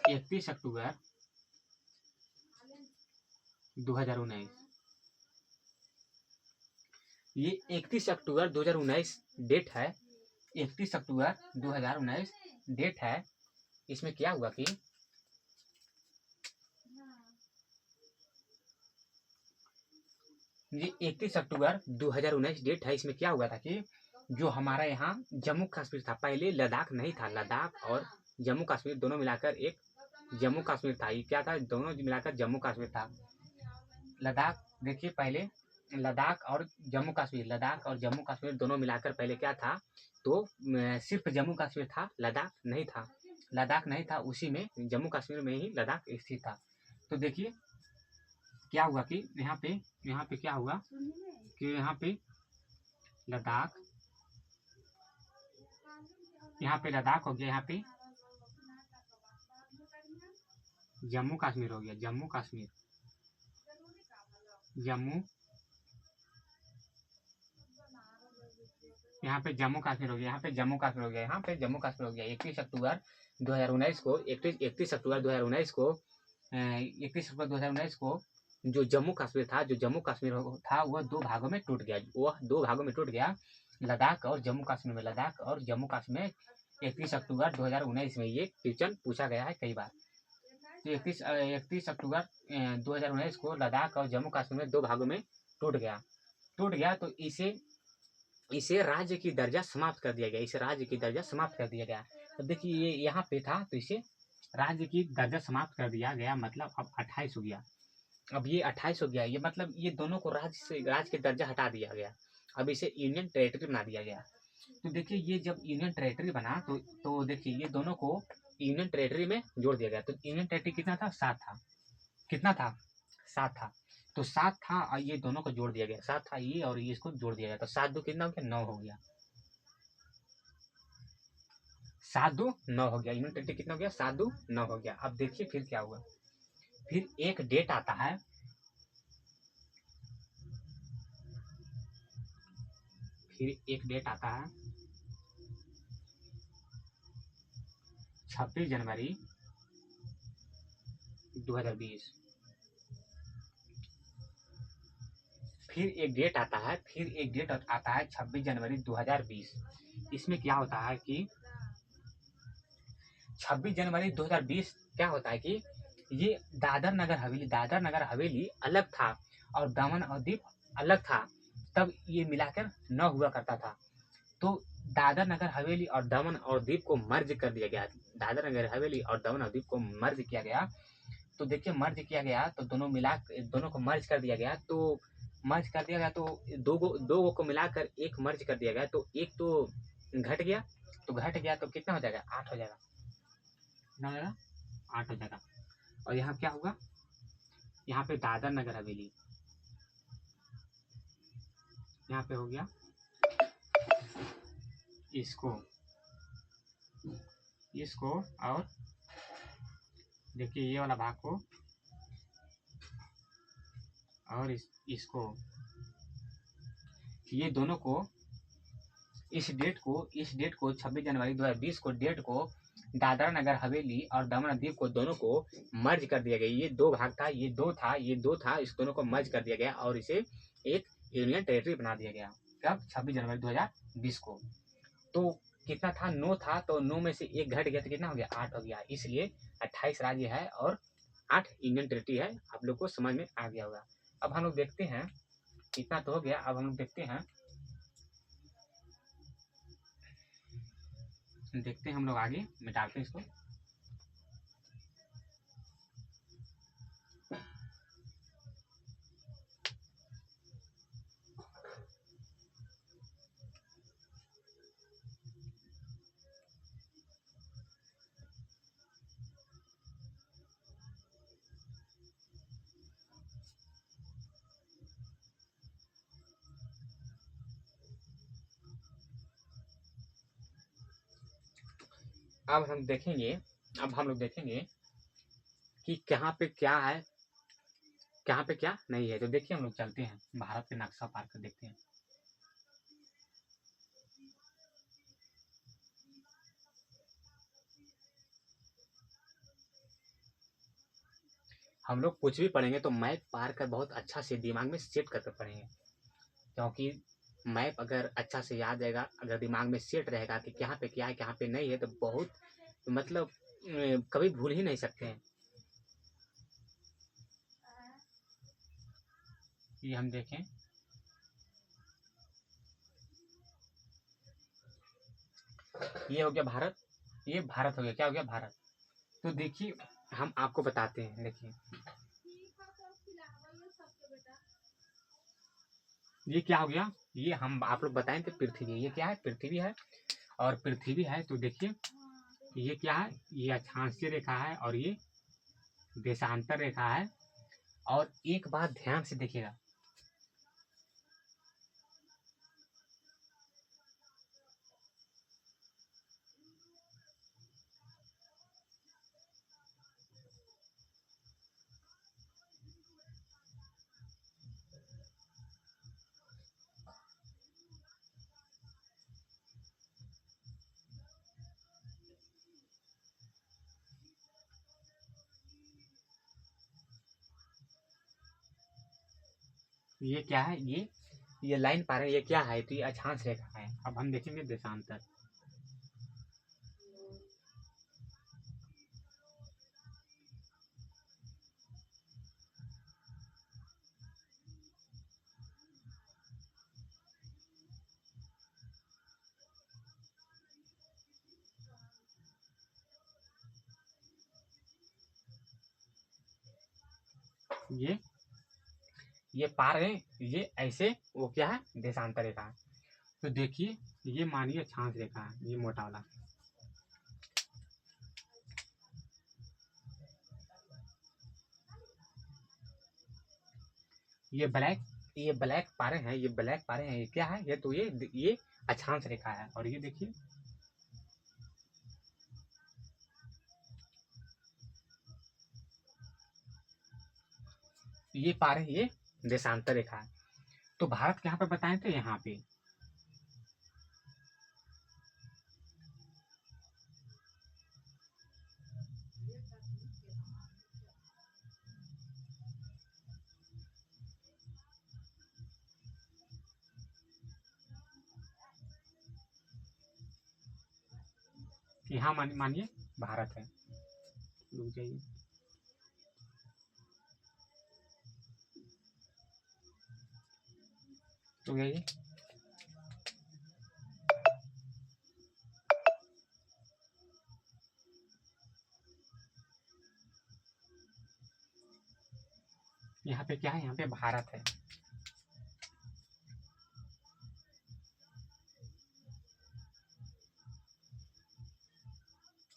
इकतीस अक्टूबर 2019, ये 31 अक्टूबर 2019 डेट है। 31 अक्टूबर 2019 डेट है। इसमें क्या हुआ कि ये 31 अक्टूबर 2019 डेट है। इसमें क्या हुआ था कि जो हमारा यहाँ जम्मू कश्मीर था, पहले लद्दाख नहीं था। लद्दाख और जम्मू कश्मीर दोनों मिलाकर एक जम्मू कश्मीर था। ये क्या था? दोनों मिलाकर जम्मू कश्मीर था। लद्दाख देखिए पहले लद्दाख और जम्मू कश्मीर, लद्दाख और जम्मू कश्मीर दोनों मिलाकर पहले क्या था? तो सिर्फ जम्मू कश्मीर था, लद्दाख नहीं था। लद्दाख नहीं था, उसी में जम्मू कश्मीर में ही लद्दाख स्थित था। तो देखिए क्या हुआ कि यहाँ पे क्या हुआ कि यहाँ पे लद्दाख, यहाँ पे लद्दाख हो गया, यहाँ पे जम्मू कश्मीर हो गया, जम्मू कश्मीर, जम्मू, यहाँ पे जम्मू कश्मीर हो गया, यहाँ पे जम्मू कश्मीर हो गया, यहाँ पे जम्मू कश्मीर हो गया। 31 अक्टूबर 2019 को 31 अक्टूबर 2019 को 31 अक्टूबर 2019 को जो जम्मू कश्मीर था, जो जम्मू कश्मीर था वह दो भागों में टूट गया, वह दो भागों में टूट गया, लद्दाख और जम्मू कश्मीर में। लद्दाख और जम्मू कश्मीर में 31 अक्टूबर 2019 में ये क्वेश्चन पूछा गया है कई बार। तो 31 अक्टूबर 2019 को लद्दाख और जम्मू कश्मीर में दो भागों में टूट गया। तो इसे राज्य की दर्जा समाप्त कर दिया गया, इसे राज्य की दर्जा समाप्त कर दिया गया। तो देखिए ये यहाँ पे था, तो इसे राज्य की दर्जा समाप्त कर दिया गया, मतलब अब 28 हो गया। अब ये 28 हो गया, ये मतलब ये दोनों को राज्य की दर्जा हटा दिया गया। अब इसे यूनियन टेरिटरी बना दिया गया। तो देखिए ये जब यूनियन टेरिटरी बना तो देखिए ये दोनों को यूनियन टेरिटरी में जोड़ दिया गया। तो यूनियन टेरिटरी कितना था? 7 था। कितना था? 7 था। तो 7 था और ये दोनों को जोड़ दिया गया, 7 था ये और ये इसको जोड़ दिया गया। तो 7 दो कितना हो गया? 9 हो गया। 7 दो 9 हो गया। यूनियन टेरिटरी कितना हो गया? 7 दो 9 हो गया। अब देखिए फिर क्या हुआ। फिर एक डेट आता है, फिर एक डेट आता है 26 जनवरी 2020। फिर एक डेट आता है 26 जनवरी 2020। इसमें क्या होता है कि 26 जनवरी 2020 क्या होता है कि ये दादर नगर हवेली अलग था और दमन और दीव अलग था, तब ये मिलाकर 9 हुआ करता था। तो दादर नगर हवेली और दमन और दीव को मर्ज कर दिया गया। दादर नगर हवेली और दमन और दीव को मर्ज किया गया। तो देखिए मर्ज किया गया तो दोनों को मर्ज कर दिया गया। तो मर्ज कर दिया गया तो दो को मिलाकर एक मर्ज कर दिया गया। तो एक तो घट गया, तो कितना हो जाएगा? 8 हो जाएगा। कितना हो जाएगा? 8 हो जाएगा। और यहाँ क्या होगा? यहाँ पे दादर नगर हवेली, यहाँ पे हो गया इसको और देखिए ये वाला भाग को और इसको, ये दोनों को इस डेट को 26 जनवरी 2020 को डेट को दादरा नगर हवेली और दमन दीव को दोनों को मर्ज कर दिया गया। ये दो भाग था, ये दो था, इस दोनों को मर्ज कर दिया गया और इसे एक यूनियन टेरिटरी बना दिया गया। कब? 26 जनवरी 2020 को। तो कितना था? 9 था, तो 9 में से एक घट गया तो कितना हो गया? 8 हो गया। इसलिए 28 राज्य है और 8 यूनियन टेरिटरी है। आप लोग को समझ में आ गया होगा। अब हम लोग देखते हैं, इतना तो हो गया। अब हम लोग देखते हैं हम लोग आगे मिटाते हैं इसको। अब हम लोग देखेंगे कि कहाँ पे क्या है, कहाँ पे क्या नहीं है। तो देखिए हम लोग चलते हैं भारत के नक्शा पार कर देखते हैं। हम लोग कुछ भी पढ़ेंगे तो मैप पार कर बहुत अच्छा से दिमाग में सेट करके पढ़ेंगे, क्योंकि मैप अगर अच्छा से याद रहेगा, अगर दिमाग में सेट रहेगा कि कहाँ पे क्या है कहाँ पे नहीं है, तो बहुत मतलब कभी भूल ही नहीं सकते हैं। ये हम देखें, ये हो गया भारत, ये भारत हो गया, क्या हो गया भारत। तो देखिए हम आपको बताते हैं, देखिए ये क्या हो गया, ये हम आप लोग बताएं तो पृथ्वी, ये क्या है पृथ्वी है, और पृथ्वी है तो देखिए ये क्या है, ये अक्षांशीय रेखा है और ये देशांतर रेखा है। और एक बात ध्यान से देखिएगा, ये क्या है, ये लाइन पा रहे हैं, ये क्या है, तो ये अक्षांश रेखा है। अब हम देखेंगे देशांतर, ये ये पा रहे हैं, ये ऐसे, वो क्या है देशांतर रेखा है। तो देखिए ये मानिए अक्षांश रेखा है, ये मोटा वाला, ये ब्लैक पा रहे हैं, ये ब्लैक पा रहे हैं, ये क्या है, ये तो ये अक्षांश रेखा है। और ये देखिए ये पा रहे हैं, ये देशांतर रेखा है। तो भारत कहाँ पे बताए थे, यहाँ पे, यहाँ मानिए भारत है। रुक जाइए, तो यही यहाँ पे क्या है, यहाँ पे भारत है।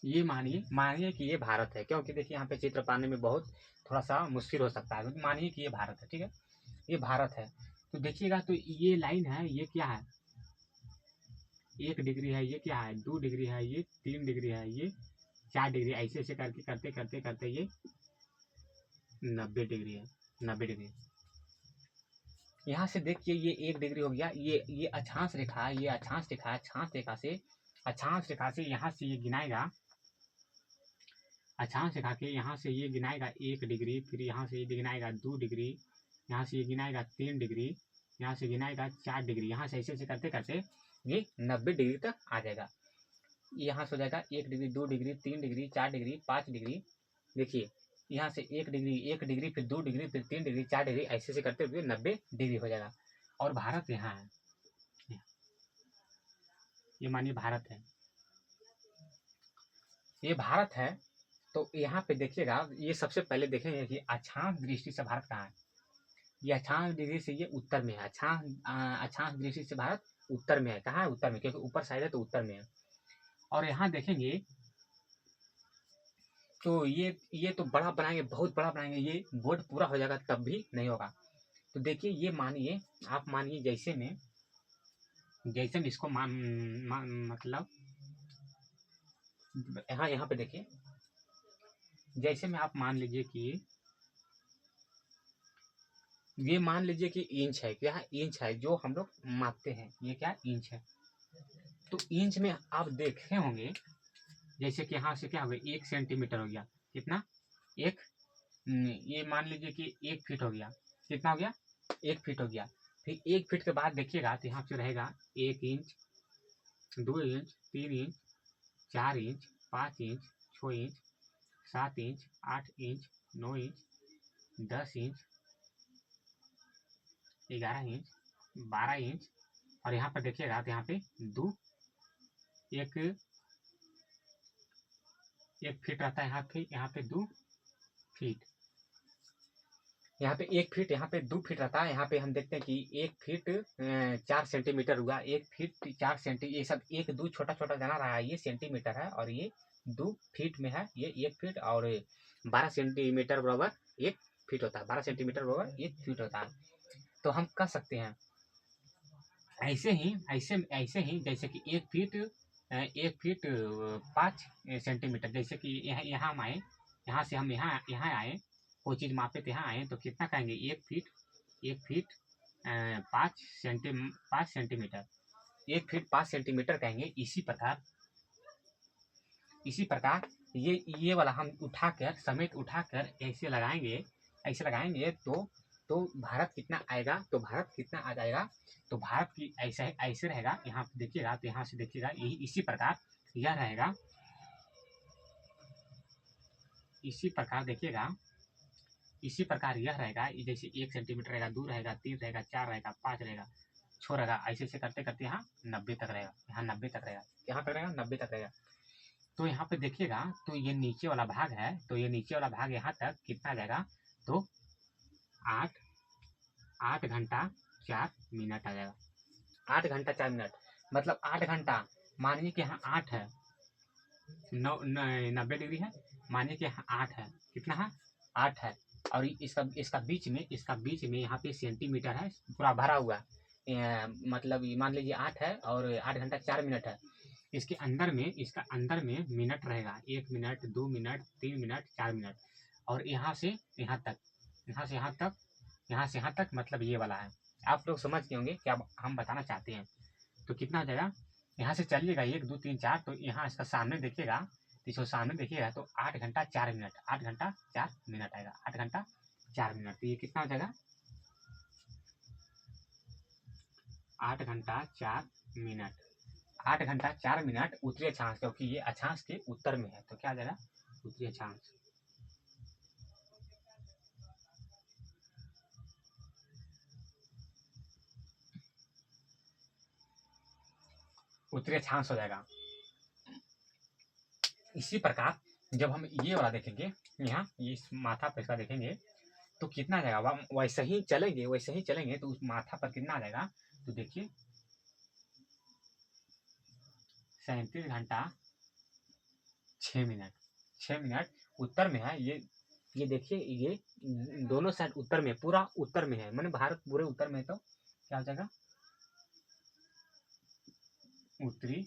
ये मानिए मानिए कि ये भारत है, क्योंकि देखिए यहाँ पे चित्र पाने में बहुत थोड़ा सा मुश्किल हो सकता है, तो मानिए कि ये भारत है, ठीक है, ये भारत है। तो देखिएगा तो ये लाइन है, ये क्या है, 1 डिग्री है, ये क्या है 2 डिग्री है, ये 3 डिग्री है, ये 4 डिग्री, ऐसे ऐसे करके करते करते करते ये 90 डिग्री है, 90 डिग्री। यहाँ से देखिए ये 1 डिग्री हो गया, ये अक्षांश रेखा है, ये अक्षांश रेखा है, अक्षांश रेखा से यहाँ से ये गिनाएगा, अक्षांश रेखा के यहाँ से ये गिनाएगा 1 डिग्री, फिर यहाँ से ये गिनाएगा 2 डिग्री, यहाँ से ये गिनाएगा 3 डिग्री, यहाँ से गिनाएगा 4 डिग्री, यहाँ से ऐसे ऐसे करते करते ये 90 डिग्री तक आ जाएगा। यहाँ से हो जाएगा 1 degree, 2 degree, 3 degree, 4 degree, 5 degree. देखिए यहाँ से 1 डिग्री, 1 डिग्री, फिर 2 डिग्री, फिर 3 डिग्री, 4 डिग्री, ऐसे ऐसे करते हुए 90 डिग्री हो जाएगा। और भारत यहाँ है, ये मानिए भारत है, ये भारत है। तो यहाँ पे देखिएगा, ये सबसे पहले देखेंगे कि अक्षांश दृष्टि से भारत कहाँ है। ये अक्षांश डिग्री से ये उत्तर में है, अक्षांश दृष्टि से भारत उत्तर में है। कहाँ है, उत्तर में, क्योंकि ऊपर साइड है तो उत्तर में है। और यहाँ देखेंगे तो ये तो बड़ा बनाएंगे, बहुत बड़ा बनाएंगे, ये बोर्ड पूरा हो जाएगा तब भी नहीं होगा। तो देखिए ये मानिए, आप मानिए जैसे में इसको मतलब यहाँ यहाँ पे देखिए, जैसे में आप मान लीजिए कि ये मान लीजिए कि इंच है, क्या इंच है जो हम लोग मापते हैं, ये क्या इंच है। तो इंच में आप देखे होंगे, जैसे कि यहाँ से क्या हो गया 1 सेंटीमीटर हो गया, कितना एक, ये मान लीजिए कि 1 फीट हो गया, कितना हो गया 1 फीट हो गया। फिर 1 फीट के बाद देखिएगा तो यहाँ से रहेगा 1 inch, 2 inch, 3 inch, 4 inch, 5 inch, 6 inch, 7 inch, 8 inch, 9 inch, 10 inch, 11 inch, 12 inch. और यहाँ पर देखिएगा तो यहाँ पे 2 एक 1 फीट रहता है यहाँ पे 2 फीट, यहाँ पे 1 फीट, यहाँ पे 2 फीट रहता है। यहाँ पे हम देखते हैं कि 1 फीट 4 सेंटीमीटर हुआ, 1 फीट 4 सेंटी, ये सब 1 2 छोटा छोटा जना रहा है, ये सेंटीमीटर है, और ये 2 फीट में है, ये 1 फीट और 12 सेंटीमीटर बराबर 1 फीट होता है, 12 सेंटीमीटर बराबर 1 फीट होता है। तो हम कह सकते हैं ऐसे ही जैसे कि 1 फीट 5 सेंटीमीटर, जैसे कि यहाँ हम आए, यहाँ से हम यहाँ आए, कोई चीज़ मापे तो यहाँ आए, तो कितना कहेंगे 1 फीट 5 सेंटीमीटर, 1 फीट 5 सेंटीमीटर कहेंगे। इसी प्रकार ये वाला हम उठाकर समेत उठाकर ऐसे लगाएंगे तो भारत कितना आएगा, तो भारत कितना आ जाएगा, तो भारत की ऐसे रहेगा। यहाँ पे देखिएगा, तो यहाँ से देखिएगा, यही इसी प्रकार यह रहेगा, इसी प्रकार देखिएगा, इसी प्रकार यह रहेगा, जैसे 1 सेंटीमीटर रहेगा, 2 रहेगा, 3 रहेगा, 4 रहेगा, 5 रहेगा, 6 रहेगा, ऐसे करते करते यहाँ 90 तक रहेगा, यहाँ 90 तक रहेगा, यहाँ तक रहेगा 90 तक रहेगा। तो यहाँ पे देखिएगा, तो ये नीचे वाला भाग है, तो ये नीचे वाला भाग यहाँ तक कितना जाएगा, तो 8 घंटा 4 मिनट आ जाएगा, 8 घंटा 4 मिनट, मतलब 8 घंटा, मानिए कि यहाँ 8 है, 90 डिग्री है, मानिए कि यहाँ 8 है, कितना है 8 है, और इसका बीच में यहाँ पे सेंटीमीटर है पूरा भरा हुआ, मतलब मान लीजिए 8 है और 8 घंटा 4 मिनट है। इसका अंदर में मिनट रहेगा, 1 मिनट 2 मिनट 3 मिनट 4 मिनट, और यहाँ से यहाँ तक, यहाँ से यहाँ तक, मतलब ये वाला है। आप लोग समझ गए होंगे क्या हम बताना चाहते हैं। तो कितना हो जाएगा, यहाँ से चलिएगा 1 2 3 4, तो यहाँ इसका सामने देखिएगा, इसको सामने देखिएगा, तो 8 घंटा 4 मिनट, 8 घंटा 4 मिनट आएगा, 8 घंटा 4 मिनट। तो ये कितना हो जाएगा, 8 घंटा 4 मिनट, 8 घंटा 4 मिनट उत्तरी अक्षांश, क्योंकि ये अक्षांश के उत्तर में है, तो क्या आ जाएगा उत्तरी अक्षांश। उत्तरी अक्षांश हो जाएगा। इसी प्रकार जब हम ये वाला देखेंगे, यहाँ ये माथा पर इसका देखेंगे, तो कितना आ जाएगा, वैसे ही चलेंगे तो उस माथा पर कितना आ जाएगा, तो देखिए 37 घंटा 6 मिनट, 6 मिनट उत्तर में है। ये देखिए, ये दोनों साइड उत्तर में, पूरा उत्तर में है, मैंने भारत पूरे उत्तर में, तो क्या हो जाएगा उत्तरी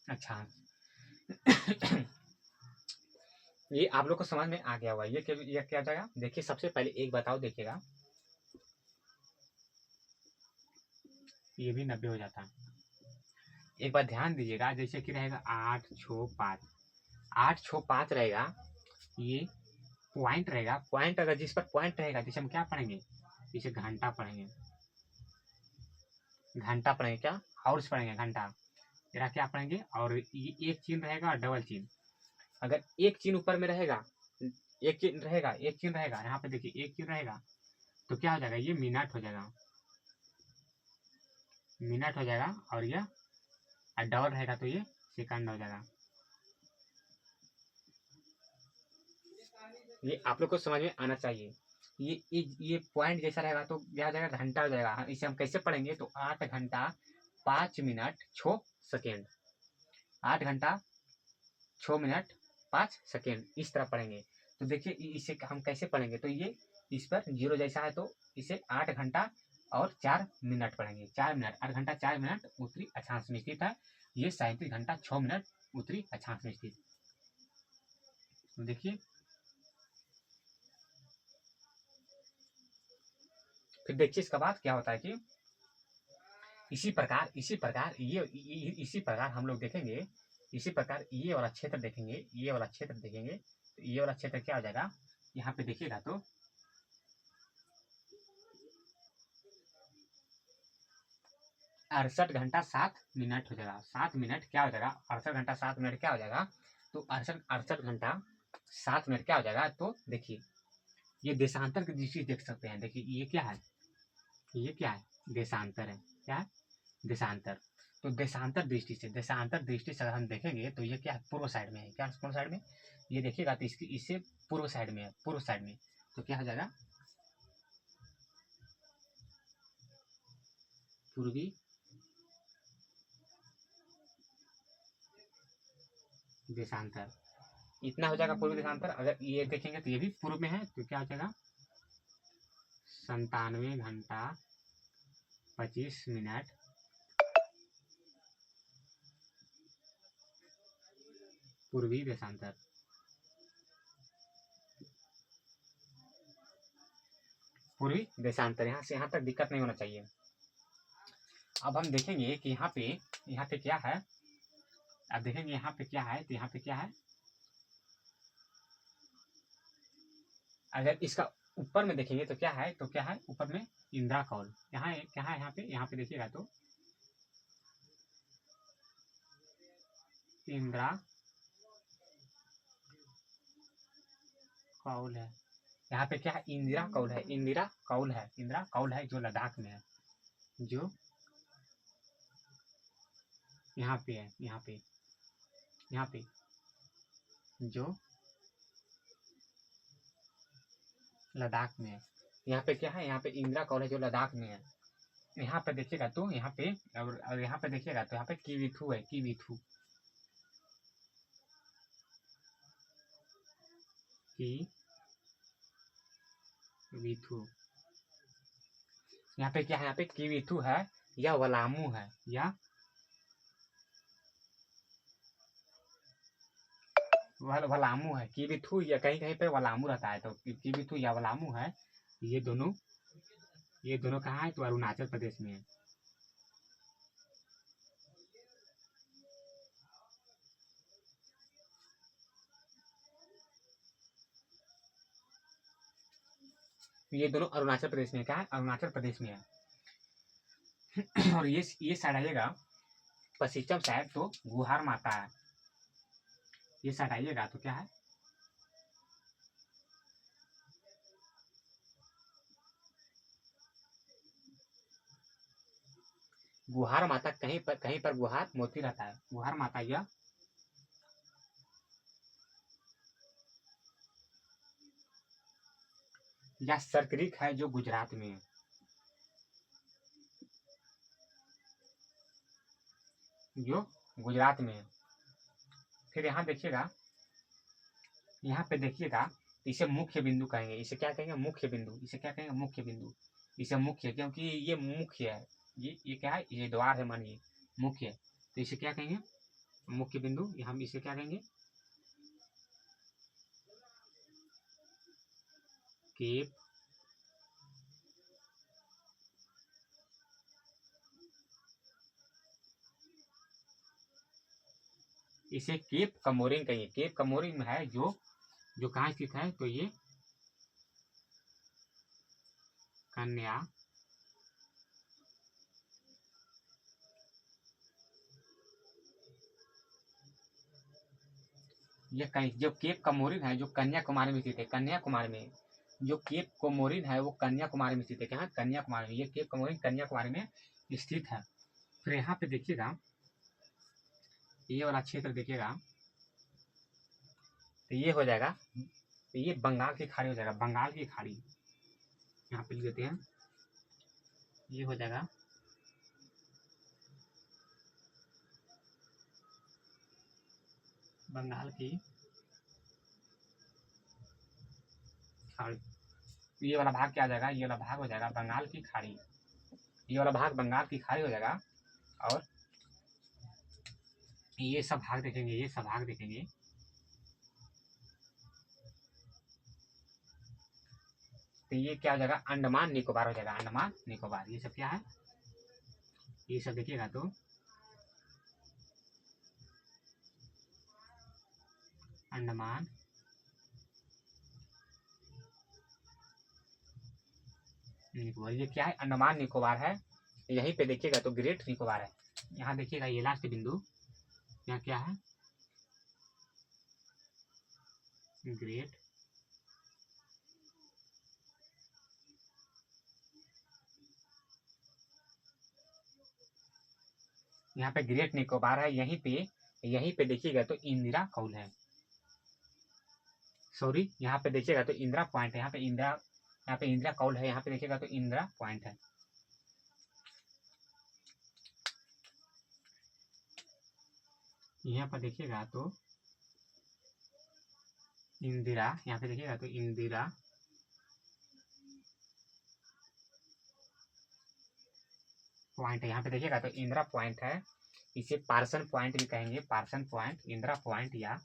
अच्छा ये आप लोग को समझ में आ गया हुआ, ये क्या हो जाएगा। देखिए सबसे पहले एक बताओ, देखिएगा ये भी 90 हो जाता है। एक बार ध्यान दीजिएगा, जैसे कि रहेगा 8 6 5, 8 6 5 रहेगा, ये पॉइंट रहेगा, पॉइंट अगर जिस पर पॉइंट रहेगा, जैसे हम क्या पढ़ेंगे, जैसे घंटा पढ़ेंगे, क्या हाउस पढ़ेंगे, घंटा, तेरा क्या पढ़ेंगे, और ये एक चिन्ह रहेगा और डबल चिन्ह, अगर एक चिन्ह ऊपर में रहेगा, एक चिन्ह रहेगा, यहाँ पे देखिए एक चिन्ह रहेगा, तो क्या हो जाएगा, ये मिनट हो जाएगा, और यह डबल रहेगा तो ये सेकंड हो जाएगा। ये आप लोग को समझ में आना चाहिए। ये पॉइंट जैसा रहेगा तो क्या हो जाएगा, घंटा हो जाएगा। इसे हम कैसे पढ़ेंगे, तो 8 घंटा 5 मिनट 6 सेकेंड, 8 घंटा 6 मिनट 5 सेकेंड, इस तरह पढ़ेंगे। तो देखिए इसे हम कैसे पढ़ेंगे, तो ये इस पर जीरो जैसा है, तो इसे 8 घंटा और 4 मिनट पढ़ेंगे, 4 मिनट, 8 घंटा 4 मिनट उत्तरी अक्षांश में स्थित है। ये 37 घंटा 6 मिनट उत्तरी अक्षांश में स्थित। देखिए फिर देखिए इसका बाद क्या होता है कि इसी प्रकार हम लोग देखेंगे, इसी प्रकार ये वाला क्षेत्र देखेंगे, तो ये वाला क्षेत्र क्या हो जाएगा, यहाँ पे देखिएगा तो 68 घंटा 7 मिनट हो जाएगा, 7 मिनट क्या हो जाएगा, 68 घंटा 7 मिनट क्या हो जाएगा, तो 68 घंटा 7 मिनट क्या हो जाएगा। तो देखिए ये देशांतर की दृष्टि देख सकते हैं, देखिए ये क्या है, देशांतर है, क्या है देशांतर। तो देशांतर दृष्टि से अगर हम देखेंगे तो ये क्या है, पूर्व साइड में है। क्या पूर्व साइड में, ये देखिएगा तो इसकी इससे पूर्व साइड में है, पूर्व साइड में। तो क्या हो जाएगा, पूर्वी देशांतर, इतना हो जाएगा पूर्वी देशांतर। अगर ये देखेंगे तो ये भी पूर्व में है, तो क्या हो जाएगा 97 घंटा 25 मिनट पूर्वी देशांतर। पूर्वी देशांतर, यहाँ से यहाँ तक दिक्कत नहीं होना चाहिए। अब हम देखेंगे कि यहाँ पे क्या है। अब देखेंगे यहाँ पे क्या है, तो यहाँ पे क्या है, अगर इसका ऊपर में देखेंगे तो क्या है, तो क्या है ऊपर में इंदिरा कौल। यहाँ क्या है, यहाँ पे देखिएगा तो इंदिरा कौल है। यहाँ पे क्या है, इंदिरा कौल है, इंदिरा कौल है, इंदिरा कौल है, जो लद्दाख में है, जो यहाँ पे है, यहाँ पे जो लद्दाख में है। यहाँ पे क्या है, यहाँ पे इंदिरा कौल है, जो लद्दाख में है। यहाँ पे देखिएगा तो यहाँ पे, और यहाँ पे देखिएगा तो यहाँ पे किविथु है, किविथु यहाँ पे क्या है, यहाँ पे किविथु है या वलामू है, या वलामू है। किविथु या कहीं कहीं पे वलामू रहता है, तो किविथु या वलामू है। ये दोनों कहाँ है, तो अरुणाचल प्रदेश में है। ये दोनों अरुणाचल प्रदेश में, क्या है, अरुणाचल प्रदेश में है। और ये साइड आइएगा पश्चिम साइड, तो गुहार माता है। ये साइड आइएगा तो क्या है, गुहार माता। कहीं पर गुहार मोती रहता है, गुहार माता या सरक्रिक है, जो गुजरात में है, जो गुजरात में है। फिर यहाँ देखिएगा, यहाँ पे देखिएगा, इसे मुख्य बिंदु कहेंगे। इसे क्या कहेंगे, मुख्य बिंदु। इसे क्या कहेंगे, मुख्य बिंदु। इसे मुख्य, क्योंकि ये मुख्य है, ये क्या है, ये द्वार है, मानिए मुख्य। तो इसे क्या कहेंगे, मुख्य बिंदु। हम इसे क्या कहेंगे, केप इसे केप कमोरिन कहिए। केप कमोरिन में है, जो कहाँ स्थित है, तो ये कन्या ये कहीं, जो केप कमोरिन है, जो कन्याकुमारी में स्थित है, कन्याकुमारी में। जो केप कोमोरिन है वो कन्याकुमारी में स्थित है। कहाँ, कन्याकुमारी में। ये केप कोमोरिन कन्याकुमारी में स्थित है। फिर यहाँ पे देखिएगा, ये वाला क्षेत्र देखिएगा, तो ये हो जाएगा, तो ये बंगाल की खाड़ी हो जाएगा, बंगाल की खाड़ी। यहाँ पे लिख देते हैं, ये हो जाएगा बंगाल की खाड़ी। ये वाला भाग क्या आ जाएगा, ये वाला भाग हो जाएगा बंगाल की खाड़ी। ये वाला भाग बंगाल की खाड़ी हो जाएगा। और ये सब भाग देखेंगे, ये सब भाग देखेंगे, तो ये क्या हो जाएगा, अंडमान निकोबार हो जाएगा, अंडमान निकोबार। ये सब क्या है, ये सब देखिएगा तो अंडमान निकोबार। ये क्या है, अंडमान निकोबार है। यहीं पे देखिएगा तो ग्रेट निकोबार है। यहाँ देखिएगा, ये लास्ट बिंदु, यहाँ क्या है, ग्रेट यहाँ पे ग्रेट निकोबार है, यहीं पे देखिएगा तो इंदिरा कौल है, सॉरी यहाँ पे देखिएगा तो इंदिरा पॉइंट है, यहाँ पे इंदिरा कौल है, यहाँ पे देखिएगा तो इंदिरा पॉइंट है। यहाँ पर देखिएगा तो इंदिरा, यहाँ पे देखिएगा तो इंदिरा पॉइंट है, यहाँ पे देखिएगा तो इंदिरा पॉइंट है, इसे पार्सन पॉइंट भी कहेंगे, पार्सन पॉइंट, इंदिरा पॉइंट या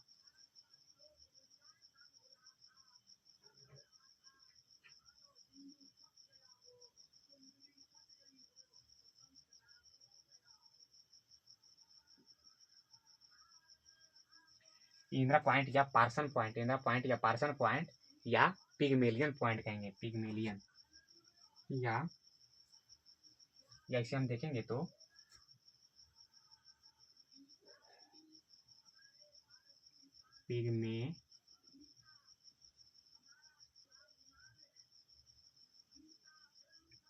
इंदिरा पॉइंट या पार्सन पॉइंट, इंदिरा पॉइंट या पार्सन पॉइंट या पिगमेलियन पॉइंट कहेंगे, पिगमेलियन या इसे हम देखेंगे तो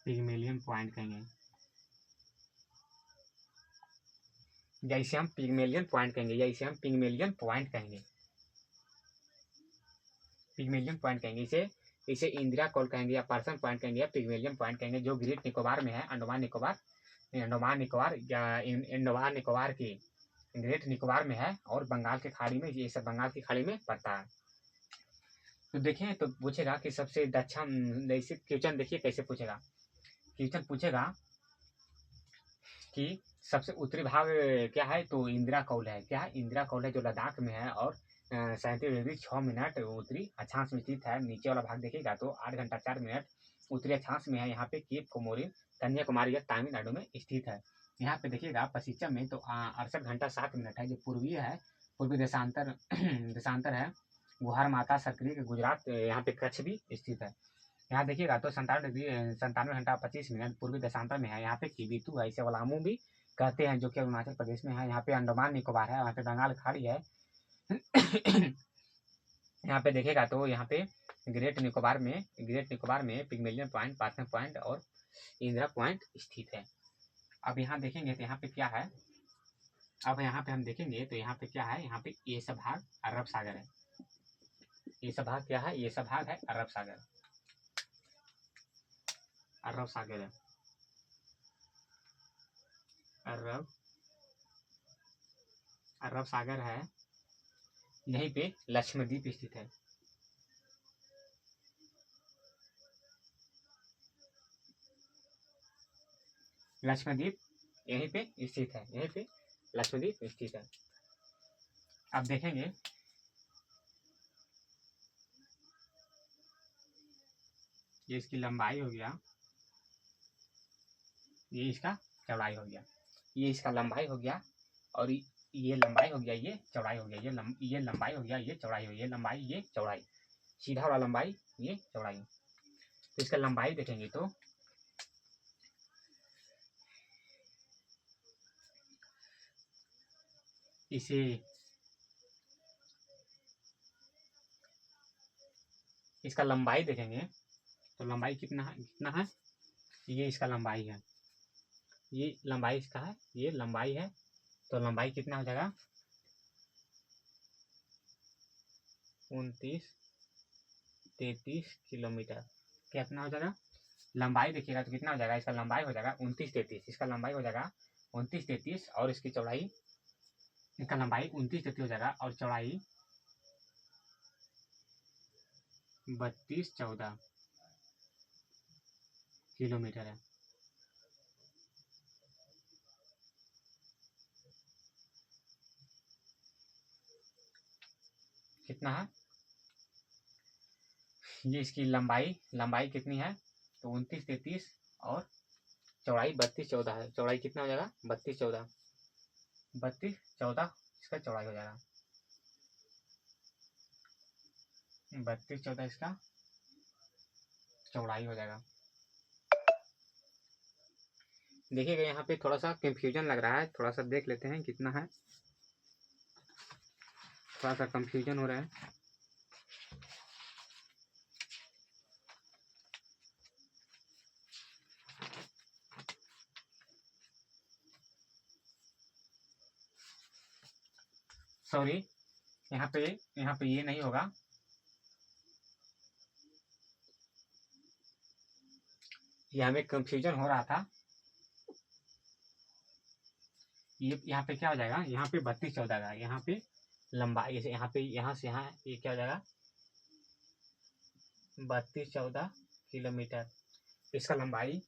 पिगमेलियन पॉइंट कहेंगे, या इसे हम पिगमेलियन पॉइंट कहेंगे, या इसे हम पिगमेलियन पॉइंट कहेंगे, पिगमेलियन पॉइंट कहेंगे, इसे इंदिरा कौल कहेंगे या पार्सन पॉइंट कहेंगे या पिगमेलियन पॉइंट कहेंगे, जो ग्रेट निकोबार में है, अंडमान निकोबार या अंडमान निकोबार की ग्रेट निकोबार में है, और बंगाल की खाड़ी में, ये सब बंगाल की खाड़ी में पड़ता है। तो देखें तो पूछेगा कि सबसे दक्षिण, क्वेश्चन देखिए कैसे पूछेगा, क्वेश्चन पूछेगा कि सबसे उत्तरी भाग क्या है, तो इंदिरा कौल है, क्या है, इंदिरा कौल है, जो लद्दाख में है, और 37°6' उत्तरी अक्षांश में स्थित है। नीचे वाला भाग देखिएगा तो 8 घंटा 4 मिनट उत्तरी अक्षांश में है, यहाँ पे केप कोमोरिन कन्याकुमारी या तमिलनाडु में स्थित है। यहाँ पे देखिएगा पश्चिम में तो 68 घंटा 7 मिनट है, जो पूर्वीय है, पूर्वी देशांतर देशांतर है, गुहार माता सक्रिय गुजरात, यहाँ पे कच्छ भी स्थित है। यहाँ देखिएगा तो 97 घंटा 25 मिनट पूर्वी देशांतर में है, यहाँ पे किबितु है, इसे वलामू भी कहते हैं, जो कि अरुणाचल प्रदेश में है। यहाँ पे अंडमान निकोबार है, वहाँ पे बंगाल खाड़ी है। यहाँ पे देखेगा तो यहाँ पे ग्रेट निकोबार में पिगमेलियन पॉइंट, पार्सन पॉइंट और इंदिरा पॉइंट स्थित है। अब यहाँ देखेंगे तो यहाँ पे क्या है, अब यहाँ पे हम देखेंगे तो यहाँ पे क्या है, यहाँ पे ये सब भाग अरब सागर है, ये सब भाग क्या है, ये सब भाग है अरब सागर, अरब सागर है, अरब सागर है, यहीं पे लक्षद्वीप स्थित है, लक्षद्वीप यहीं पे स्थित है, यहीं पे लक्षद्वीप स्थित है। अब देखेंगे ये इसकी लंबाई हो गया, ये इसका चौड़ाई हो गया, ये इसका लंबाई हो गया, और ये लंबाई हो गया, ये चौड़ाई हो गया, ये लंबाई हो गया, ये चौड़ाई हो गया, ये लंबाई, ये चौड़ाई, सीधा वाला लंबाई, ये चौड़ाई। तो इसका लंबाई देखेंगे तो इसे इसका लंबाई देखेंगे तो लंबाई कितना है, ये इसका लंबाई है, ये लंबाई इसका है, ये लंबाई है, तो लंबाई कितना हो जाएगा 29-33 किलोमीटर, कितना हो जाएगा, लंबाई देखिएगा तो कितना हो जाएगा, इसका लंबाई हो जाएगा 29-33, इसका लंबाई हो जाएगा 29-33, और इसकी चौड़ाई, इसका लंबाई 29-33 हो जाएगा, और चौड़ाई 32-14 किलोमीटर है। कितना है, ये इसकी लंबाई कितनी है, तो 29-33 और चौड़ाई 32-14 है, चौड़ाई कितना हो जाएगा 32-14 इसका चौड़ाई हो जाएगा, 32-14 इसका चौड़ाई हो जाएगा। देखिएगा यहाँ पे थोड़ा सा कंफ्यूजन लग रहा है, थोड़ा सा देख लेते हैं कितना है, थोड़ा सा कंफ्यूजन हो रहा है। सॉरी, यहाँ पे ये नहीं होगा, ये हमें कंफ्यूजन हो रहा था। ये यहाँ पे क्या हो जाएगा, यहाँ पे 32-14 का, यहाँ पे लंबाई, यहाँ पे यहाँ से यहाँ ये क्या हो जाएगा 32-14 किलोमीटर। इसका लंबाई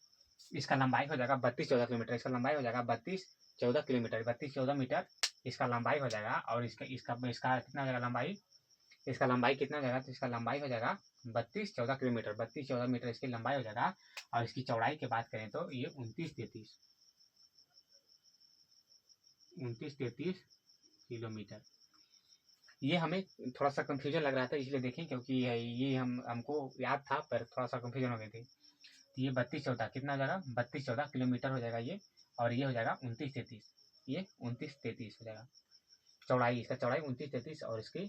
हो जाएगा 32-14 किलोमीटर। इसका लंबाई हो जाएगा 32-14 किलोमीटर, 32-14 मीटर इसका लंबाई हो जाएगा। और इसका इसका इसका कितना हो जाएगा लंबाई, इसका लंबाई कितना हो जाएगा, तो इसका लंबाई हो जाएगा 32-14 किलोमीटर, 32-14 मीटर इसकी लंबाई हो जाएगा। और इसकी चौड़ाई की बात करें तो ये 29-33 किलोमीटर। ये हमें थोड़ा सा कंफ्यूजन लग रहा था, इसलिए देखें, क्योंकि ये हमको याद था पर थोड़ा सा कंफ्यूजन हो गए थे। तो ये 32-14 कितना हो जाएगा, 32-14 किलोमीटर हो जाएगा ये। और ये हो जाएगा 29-33, ये 29-33 हो जाएगा चौड़ाई, इसका चौड़ाई 29-33 और इसकी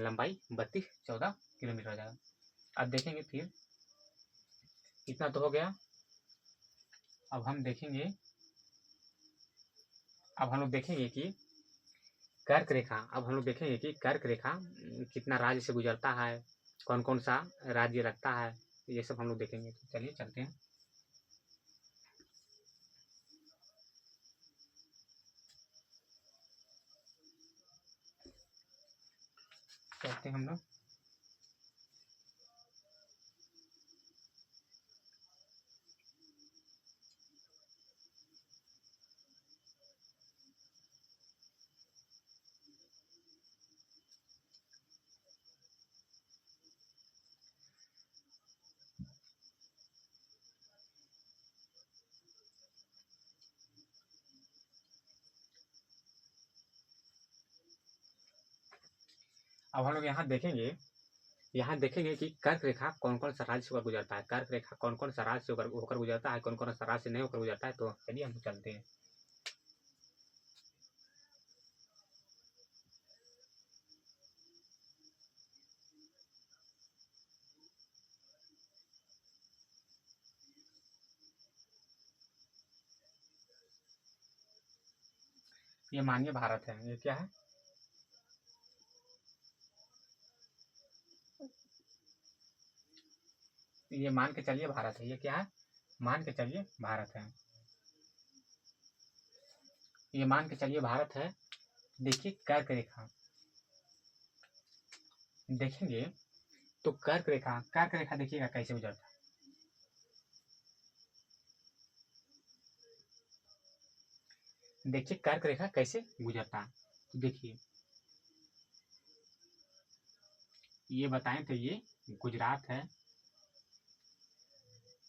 लंबाई 32-14 किलोमीटर हो जाएगा। अब देखेंगे फिर, इतना तो हो गया। अब हम लोग देखेंगे कि कर्क रेखा, अब हम लोग देखेंगे कि कर्क रेखा कितना राज्य से गुजरता है, कौन कौन सा राज्य लगता है, ये सब हम लोग देखेंगे। तो चलिए चलते हैं। हम लोग यहाँ देखेंगे कि कर्क रेखा कौन कौन सा राज्य से होकर गुजरता है, कर्क रेखा कौन कौन सा राज्य से होकर गुजरता है, कौन कौन सा राज्य से नहीं होकर गुजरता है। तो चलिए हम चलते हैं। ये मानिए भारत है, ये क्या है, ये मान के चलिए भारत है, ये क्या है, मान के चलिए भारत है, ये मान के चलिए भारत है। देखिए कर्क रेखा देखेंगे तो कर्क रेखा देखिएगा कैसे गुजरता है। देखिए कर्क रेखा कैसे गुजरता है, तो देखिए ये बताएं तो ये गुजरात है,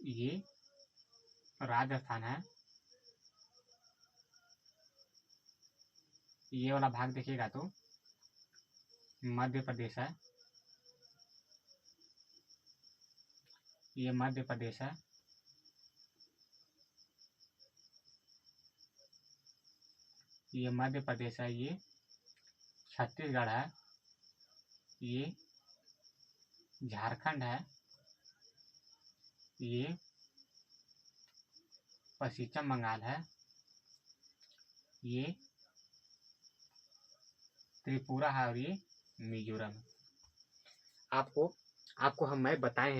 ये राजस्थान है, ये वाला भाग देखिएगा तो मध्य प्रदेश है, ये मध्य प्रदेश है, ये मध्य प्रदेश है, ये छत्तीसगढ़ है, ये झारखंड है, ये पश्चिम बंगाल है, ये त्रिपुरा है और ये मिजोरम है। आपको हम मैप बताए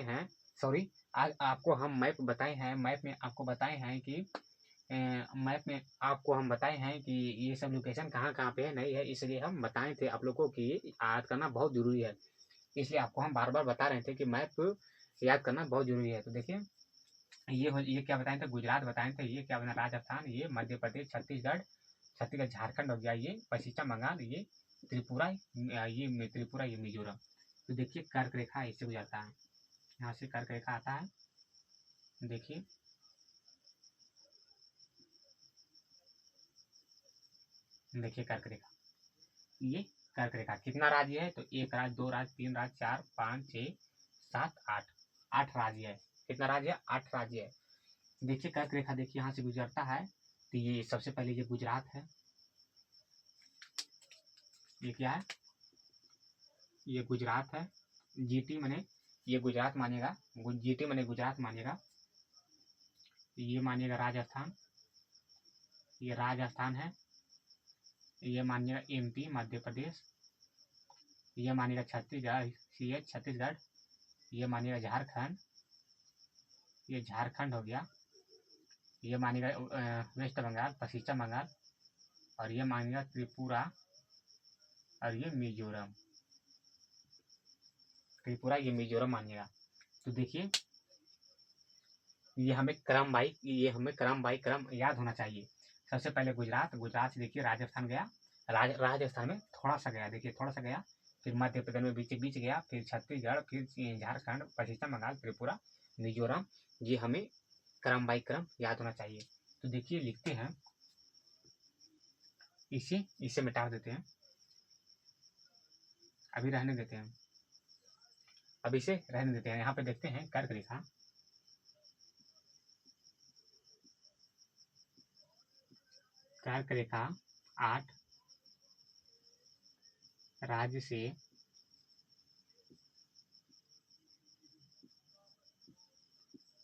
हैं, सॉरी, आपको हम मैप बताए हैं, मैप में आपको बताए हैं कि मैप में आपको हम बताए हैं कि ये सब लोकेशन कहाँ कहाँ पे है, नहीं है, इसलिए हम बताए थे आप लोगों को कि याद करना बहुत जरूरी है। इसलिए आपको हम बार बार बता रहे थे कि मैप याद करना बहुत जरूरी है। तो देखिए ये क्या बताए थे, गुजरात बताए थे, ये क्या बना राजस्थान, ये मध्य प्रदेश, छत्तीसगढ़ झारखंड हो गया, ये पश्चिम बंगाल, ये त्रिपुरा, ये मिजोरम। तो देखिए कर्क रेखा ऐसे गुजरता है, यहाँ से कर्क रेखा आता है, देखिए कर्क रेखा, ये कर्क रेखा कितना राज्य है, तो 1 राज्य, 2 राज्य, 3 राज्य, 4, 5, 6, 7, 8 राज्य है। कितना राज्य है, 8 राज्य है। देखिए कर्क रेखा देखिए यहाँ से गुजरता है, तो ये सबसे पहले ये गुजरात है, ये क्या है, ये गुजरात है, जीटी मने ये गुजरात मानेगा, जीटी मने गुजरात मानेगा, ये मानेगा राजस्थान, ये राजस्थान है, ये मानिएगा MP मध्य प्रदेश, ये मानिएगा छत्तीसगढ़ CH छत्तीसगढ़, ये मानिएगा झारखंड, ये झारखंड हो गया, ये मानिएगा वेस्ट बंगाल पश्चिम बंगाल, और ये मानिएगा त्रिपुरा, और ये मिजोरम, त्रिपुरा ये मिजोरम मानिएगा। तो देखिए ये हमें क्रम बाई क्रम याद होना चाहिए। सबसे पहले गुजरात, गुजरात से देखिए राजस्थान गया, राजस्थान में थोड़ा सा गया, देखिए थोड़ा सा गया, फिर मध्य प्रदेश में बीच बीच गया, फिर छत्तीसगढ़, फिर झारखंड, पश्चिम बंगाल, त्रिपुरा, मिजोरम। ये हमें क्रम बाई क्रम याद होना चाहिए। तो देखिए लिखते हैं, इसे मिटा देते हैं, अभी रहने देते हैं, अब इसे रहने देते हैं। यहाँ पे देखते हैं कर्क रेखा, कर्क रेखा 8 राज्य से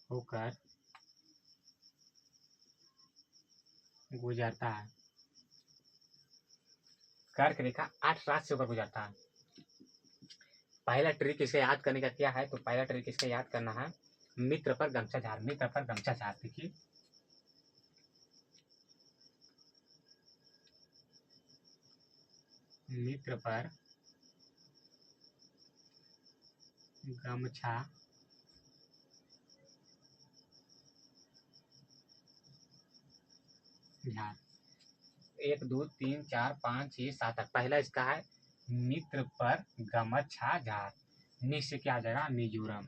होकर गुजरता है। कर्क रेखा 8 राज्य से होकर गुजरता है। पहला ट्रिक इसका याद करने का क्या है, तो पहला ट्रिक इसका याद करना है, मित्र पर गमछा झाड़, मित्र पर गमछा झाड़। देखिए मित्र पर गमछा झाड़। 1 2 3 4 5 6 7 8। पहला इसका है मित्र पर गमछा झाड़। नि से क्या आ जाएगा, मिजोरम,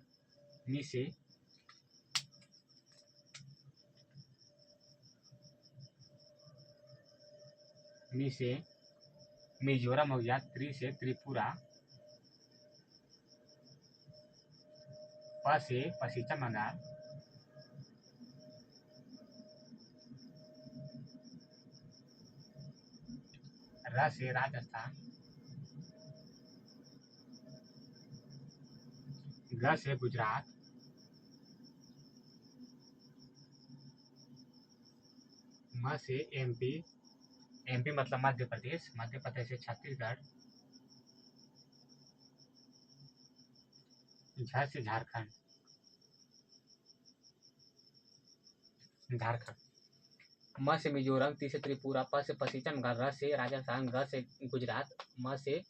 नि से मिजोरम हो गया, त्रि से त्रिपुरा, प से पश्चिम बंगाल, र से राजस्थान, ग से गुजरात, म से MP, MP मतलब मध्य प्रदेश, मध्य प्रदेश से छत्तीसगढ़, झ से झारखंड, झारखंड, म से मिजोरम, ती से त्रिपुरा, प से पश्चिम बंगाल, र से राजस्थान, ग से गुजरात, म से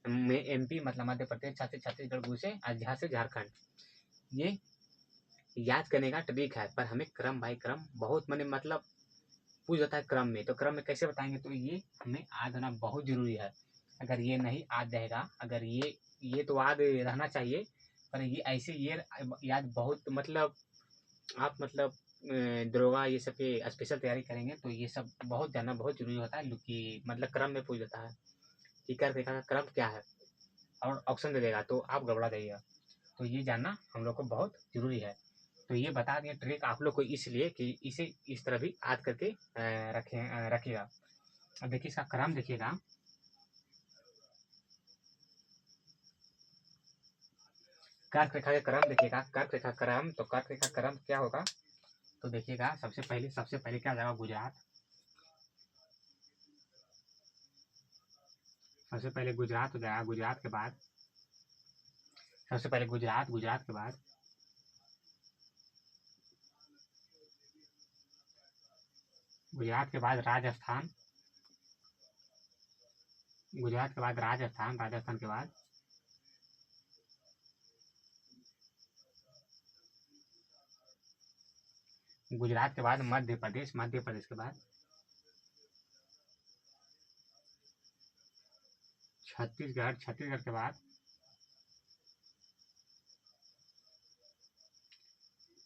MP मतलब मध्य प्रदेश, छ से छत्तीसगढ़, गु से झ से झारखंड। ये याद करने का ट्रिक है, पर हमें क्रम बाई क्रम बहुत मतलब पूछ जाता है क्रम में, तो क्रम में कैसे बताएंगे, तो ये हमें याद होना बहुत जरूरी है। अगर ये नहीं याद रहेगा, अगर ये तो याद रहना चाहिए, पर ये ऐसे ये याद बहुत मतलब आप मतलब दरोगा ये सब के स्पेशल तैयारी करेंगे तो ये सब बहुत जानना बहुत जरूरी होता है, कि मतलब क्रम में पूछ जाता है कि कर्क रेखा का क्रम क्या है, और ऑप्शन दे देगा तो आप गड़बड़ा जाइएगा। तो ये जानना हम लोग को बहुत जरूरी है। तो ये बता दिए ट्रिक आप लोग को, इसलिए कि इसे इस तरह भी याद करके रखिएगा। अब देखिए इसका क्रम देखिएगा, कर्क रेखा का क्रम देखिएगा, कर्क रेखा क्रम, तो कर्क रेखा क्रम क्या होगा, तो देखिएगा सबसे पहले क्या जाएगा, गुजरात, सबसे पहले गुजरात हो जाएगा, गुजरात के बाद सबसे पहले गुजरात, गुजरात के बाद राजस्थान, गुजरात के बाद राजस्थान, राजस्थान के बाद गुजरात के बाद मध्य प्रदेश, मध्य प्रदेश के बाद छत्तीसगढ़, छत्तीसगढ़ के बाद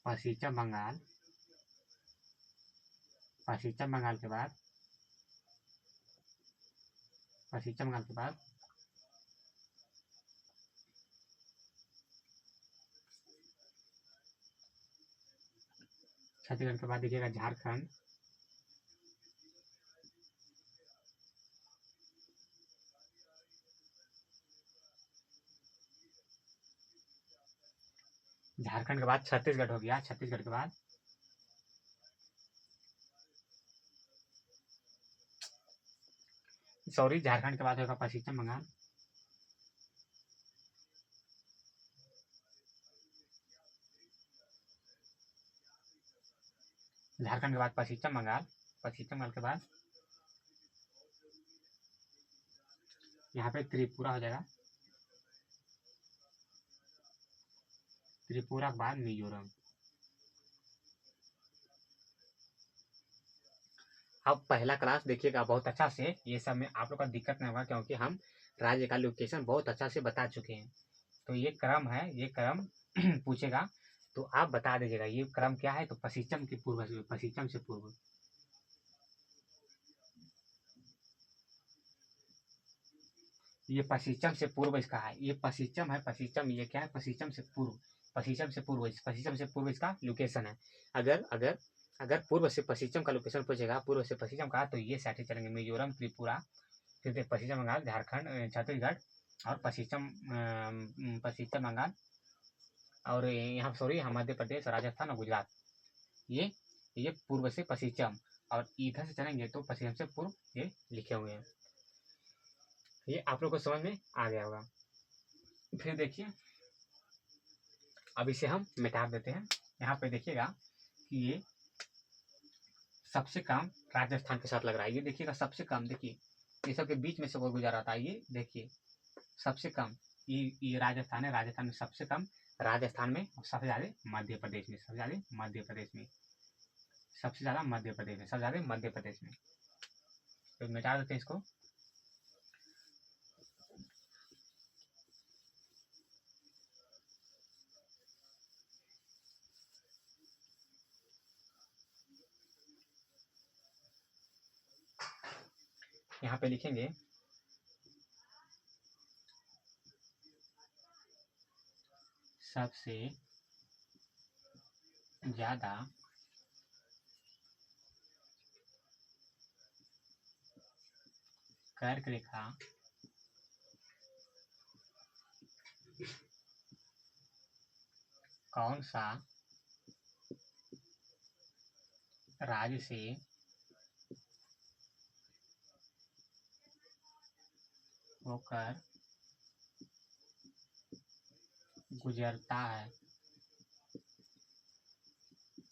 पश्चिम बंगाल, पश्चिम बंगाल के बाद पश्चिम बंगाल के बाद छत्तीसगढ़ के बाद देखिएगा झारखंड, झारखंड के बाद छत्तीसगढ़ हो गया, छत्तीसगढ़ के बाद सॉरी, झारखंड के बाद होगा पश्चिम बंगाल, झारखंड के बाद पश्चिम बंगाल, पश्चिम बंगाल के बाद यहाँ पे त्रिपुरा हो जाएगा, त्रिपुरा के बाद मिजोरम। अब पहला क्लास देखिएगा बहुत अच्छा से, ये सब में आप लोग का दिक्कत नहीं होगा क्योंकि हम राज्य का लोकेशन बहुत अच्छा से बता चुके हैं। तो ये क्रम है, ये क्रम पूछेगा तो आप बता दीजिएगा ये क्रम क्या है। तो पश्चिम के पूर्व से, पश्चिम से पूर्व, ये पश्चिम से पूर्व इसका है, ये पश्चिम है, पश्चिम ये क्या है, पश्चिम से पूर्व, पश्चिम से पूर्व, पश्चिम से पूर्व इसका लोकेशन है। अगर अगर अगर पूर्व से पश्चिम का लोकेशन पूछेगा, पूर्व से पश्चिम का, तो ये साइड चलेंगे, मिजोरम, त्रिपुरा, फिर पश्चिम बंगाल, झारखंड, छत्तीसगढ़ और पश्चिम बंगाल और यहाँ सॉरी मध्य प्रदेश, राजस्थान और गुजरात, ये पूर्व से पश्चिम, और इधर से चलेंगे तो पश्चिम से पूर्व, ये लिखे हुए हैं। ये आप लोग को समझ में आ गया होगा। फिर देखिए, अब इसे हम मिटा देते हैं। यहाँ पे देखिएगा कि ये सबसे कम राजस्थान के साथ लग रहा है, ये देखिएगा सबसे कम, देखिए ये सब के बीच में से वो गुजरा था, ये देखिए सबसे कम ये राजस्थान है, राजस्थान में सबसे कम राजस्थान में, और सबसे ज़्यादा मध्य प्रदेश में, सबसे ज़्यादा मध्य प्रदेश में, सबसे ज़्यादा मध्य प्रदेश में, सबसे ज़्यादा मध्य प्रदेश में। तो मिटा देते हैं इसको। यहाँ पे लिखेंगे सबसे ज़्यादा कर्क रेखा कौन सा राज्य से होकर गुजरता है।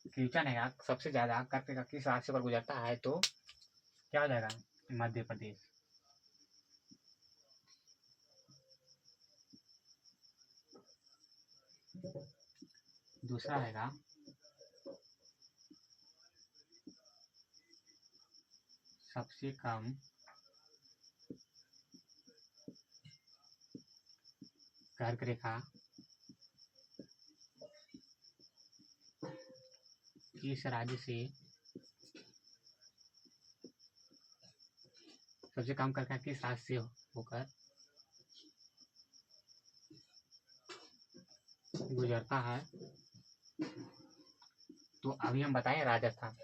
क्वेश्चन है सबसे ज्यादा कर्क रेखा किस राज्य से होकर गुजरता है, तो क्या हो जाएगा, मध्य प्रदेश। दूसरा रहेगा सबसे कम कर्क रेखा किस राज्य से, सबसे कम कर्क रेखा किस राज्य से होकर गुजरता है, तो अभी हम बताएं राजस्थान।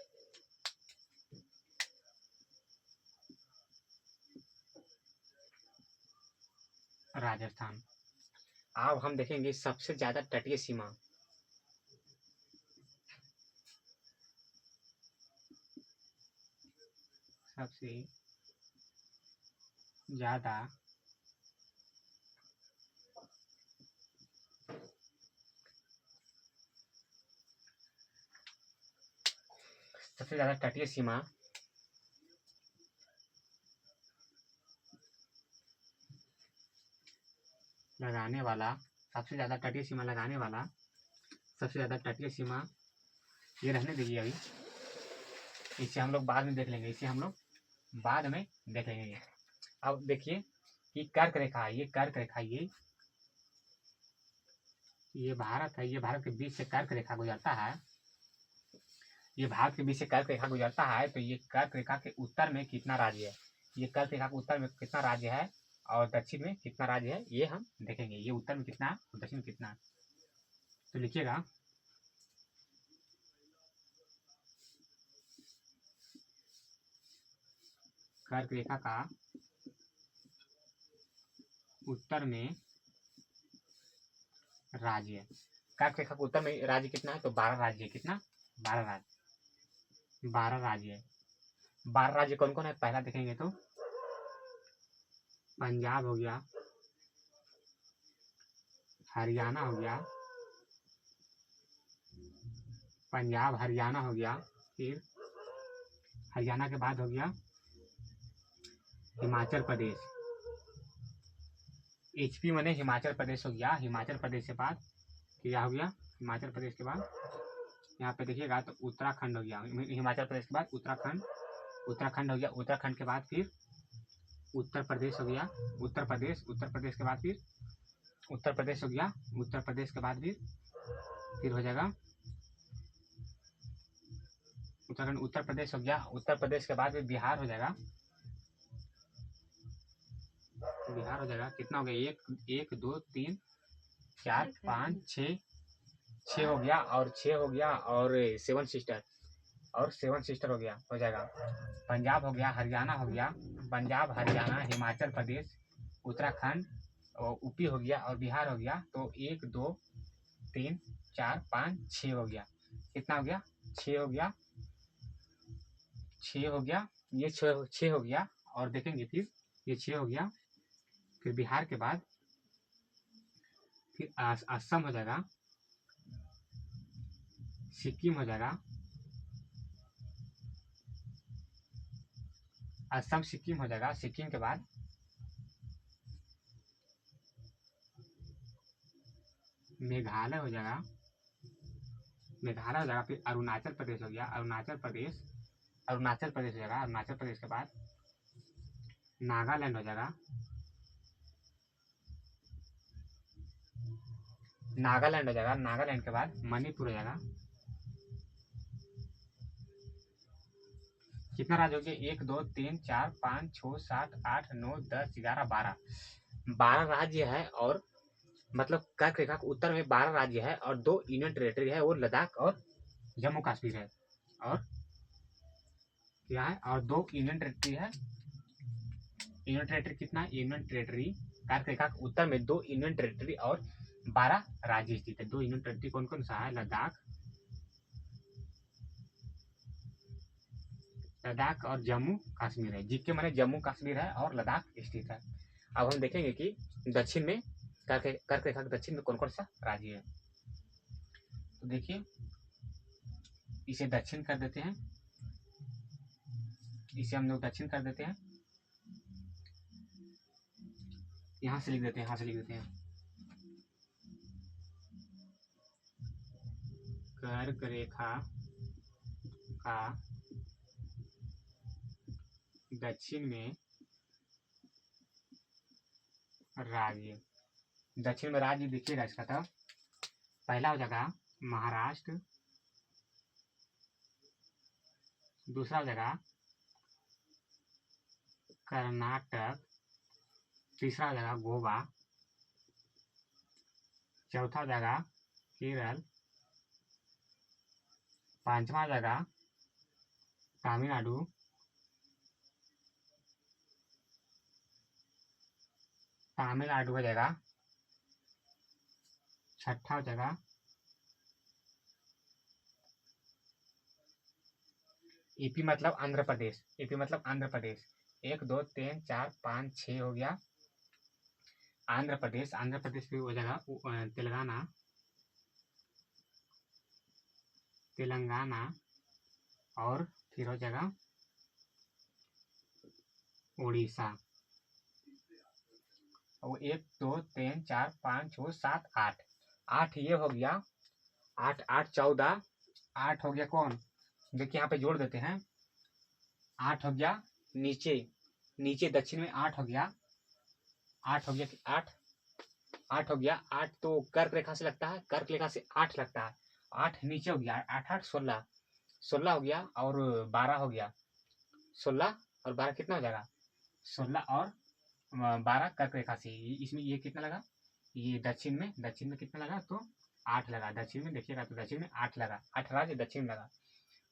राजस्थान। अब हम देखेंगे सबसे ज्यादा तटीय सीमा, सबसे ज्यादा तटीय सीमा लगाने वाला, सबसे ज्यादा तटीय सीमा लगाने वाला, सबसे ज्यादा तटीय सीमा, ये रहने दीजिए अभी, इसे हम लोग बाद में देख लेंगे, इसे हम लोग बाद में देख लेंगे। अब देखिए कि कर्क रेखा, ये कर्क रेखा, ये भारत है, ये भारत के बीच से कर्क रेखा गुजरता है, ये भारत के बीच से कर्क रेखा गुजरता है, तो ये कर्क रेखा के उत्तर में कितना राज्य है, ये कर्क रेखा के उत्तर में कितना राज्य है और दक्षिण में कितना राज्य है, ये हम देखेंगे, ये उत्तर में कितना और दक्षिण में कितना। तो लिखिएगा कर्क रेखा का उत्तर में राज्य, कर्क रेखा के उत्तर में राज्य कितना है, तो 12 राज्य, कितना, 12 राज्य, 12 राज्य है। 12 राज्य कौन कौन है, पहला देखेंगे तो पंजाब हो गया, हरियाणा हो गया, पंजाब हरियाणा हो गया, फिर हरियाणा के बाद हो गया हिमाचल प्रदेश। HP माने हिमाचल प्रदेश हो गया। हिमाचल प्रदेश के बाद क्या हो गया, हिमाचल प्रदेश के बाद यहाँ पे देखिएगा तो उत्तराखंड हो गया। हिमाचल प्रदेश के बाद उत्तराखंड, उत्तराखंड हो गया। उत्तराखंड के बाद फिर उत्तर प्रदेश हो गया, उत्तर प्रदेश, उत्तर प्रदेश के बाद फिर उत्तर प्रदेश हो गया। उत्तर प्रदेश के बाद फिर हो जाएगा उत्तराखंड, उत्तर प्रदेश हो गया। उत्तर प्रदेश के बाद फिर बिहार हो जाएगा, बिहार हो जाएगा। कितना हो गया, 1 2 3 4 5 6 हो गया, और 6 हो गया, और 7 सिस्टर, और 7 सिस्टर हो गया, हो जाएगा। पंजाब हो गया, हरियाणा हो गया, पंजाब हरियाणा हिमाचल प्रदेश उत्तराखंड और यूपी हो गया, और बिहार हो गया। तो 1 2 3 4 5 6 हो गया। कितना हो गया, 6 हो गया, 6 हो गया, ये 6 हो गया। और देखेंगे फिर ये 6 हो गया। फिर बिहार के बाद फिर असम हो जाएगा, सिक्किम हो जाएगा, असम सिक्किम हो जाएगा। सिक्किम के बाद मेघालय हो जाएगा, मेघालय हो जाएगा। फिर अरुणाचल प्रदेश हो गया, अरुणाचल प्रदेश, अरुणाचल प्रदेश हो जाएगा। अरुणाचल प्रदेश के बाद नागालैंड हो जाएगा, नागालैंड हो जाएगा। नागालैंड के बाद मणिपुर हो जाएगा। कितना राज्य हो गया, 1 2 3 4 5 6 7 8 9 10 11 12 राज्य है। और मतलब कर्क रेखा के उत्तर में 12 राज्य है, और 2 यूनियन टेरिटरी है, वो लद्दाख और जम्मू कश्मीर है। और क्या है, और 2 यूनियन टेरिटरी है। यूनियन टेरिटरी कितना है, यूनियन टेरिटरी कर्क रेखा के उत्तर में 2 यूनियन टेरिटरी और 12 राज्य स्थित है। 2 यूनियन टेरिटरी कौन कौन सा है, लद्दाख, लद्दाख और जम्मू कश्मीर है। जीके माने जम्मू कश्मीर है और लद्दाख स्थित है। अब हम देखेंगे कि दक्षिण में कर्क रेखा के दक्षिण में कौन कौन सा राज्य है। तो देखिए, इसे दक्षिण कर देते हैं, इसे हम लोग दक्षिण कर देते हैं। यहाँ से लिख देते हैं, यहाँ से लिख देते हैं, कर्क रेखा का दक्षिण में राज्य, दक्षिण में राज्य देखिएगा इसका। तो पहला हो जाएगा महाराष्ट्र, दूसरा हो जाएगा कर्नाटक, तीसरा हो जाएगा गोवा, चौथा हो जाएगा केरल, पांचवा हो जाएगा तमिलनाडु, तमिलनाडु हो जाएगा, छठा हो जाएगा ईपी मतलब आंध्र प्रदेश, ईपी मतलब आंध्र प्रदेश। 1 2 3 4 5 6 हो गया आंध्र प्रदेश। आंध्र प्रदेश भी हो जाएगा तेलंगाना, तेलंगाना, और फिर हो जाएगा उड़ीसा। और 1 2 3 4 5 6 7 8, 8 ये हो गया, 8 8 14, 8 हो गया कौन, देखिए यहाँ पे जोड़ देते हैं। 8 हो गया नीचे, नीचे दक्षिण में 8 हो गया, 8 हो गया, 8 हो गया। 8 तो कर्क रेखा से लगता है, कर्क रेखा से 8 लगता है। 8 नीचे हो गया, 8 8 16, 16 हो गया, और 12 हो गया। 16 और 12 कितना हो जाएगा, 16 और 12 कर्क रेखा से। इसमें ये कितना लगा, ये दक्षिण में कितना लगा, तो 8 लगा। दक्षिण में देखिएगा तो दक्षिण में 8 लगा, 8 राज्य दक्षिण लगा।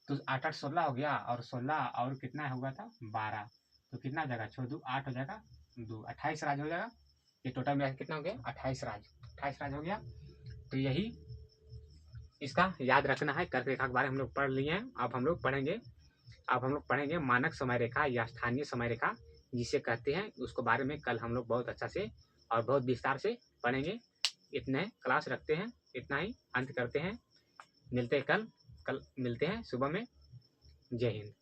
तो 8 8 16 हो गया, और 16 और कितना हुआ था 12, तो कितना हो जाएगा, 6 2 8 हो जाएगा, 2 28 राज्य हो जाएगा। ये टोटल में कितना हो गया, 28 राज्य, 28 राज्य हो गया। तो यही इसका याद रखना है। कर्क रेखा के बारे में हम लोग पढ़ लिए हैं। अब हम लोग पढ़ेंगे मानक समय रेखा या स्थानीय समय रेखा जिसे कहते हैं, उसको बारे में कल हम लोग बहुत अच्छा से और बहुत विस्तार से पढ़ेंगे। इतने क्लास रखते हैं, इतना ही अंत करते हैं। मिलते हैं कल मिलते हैं सुबह में। जय हिंद।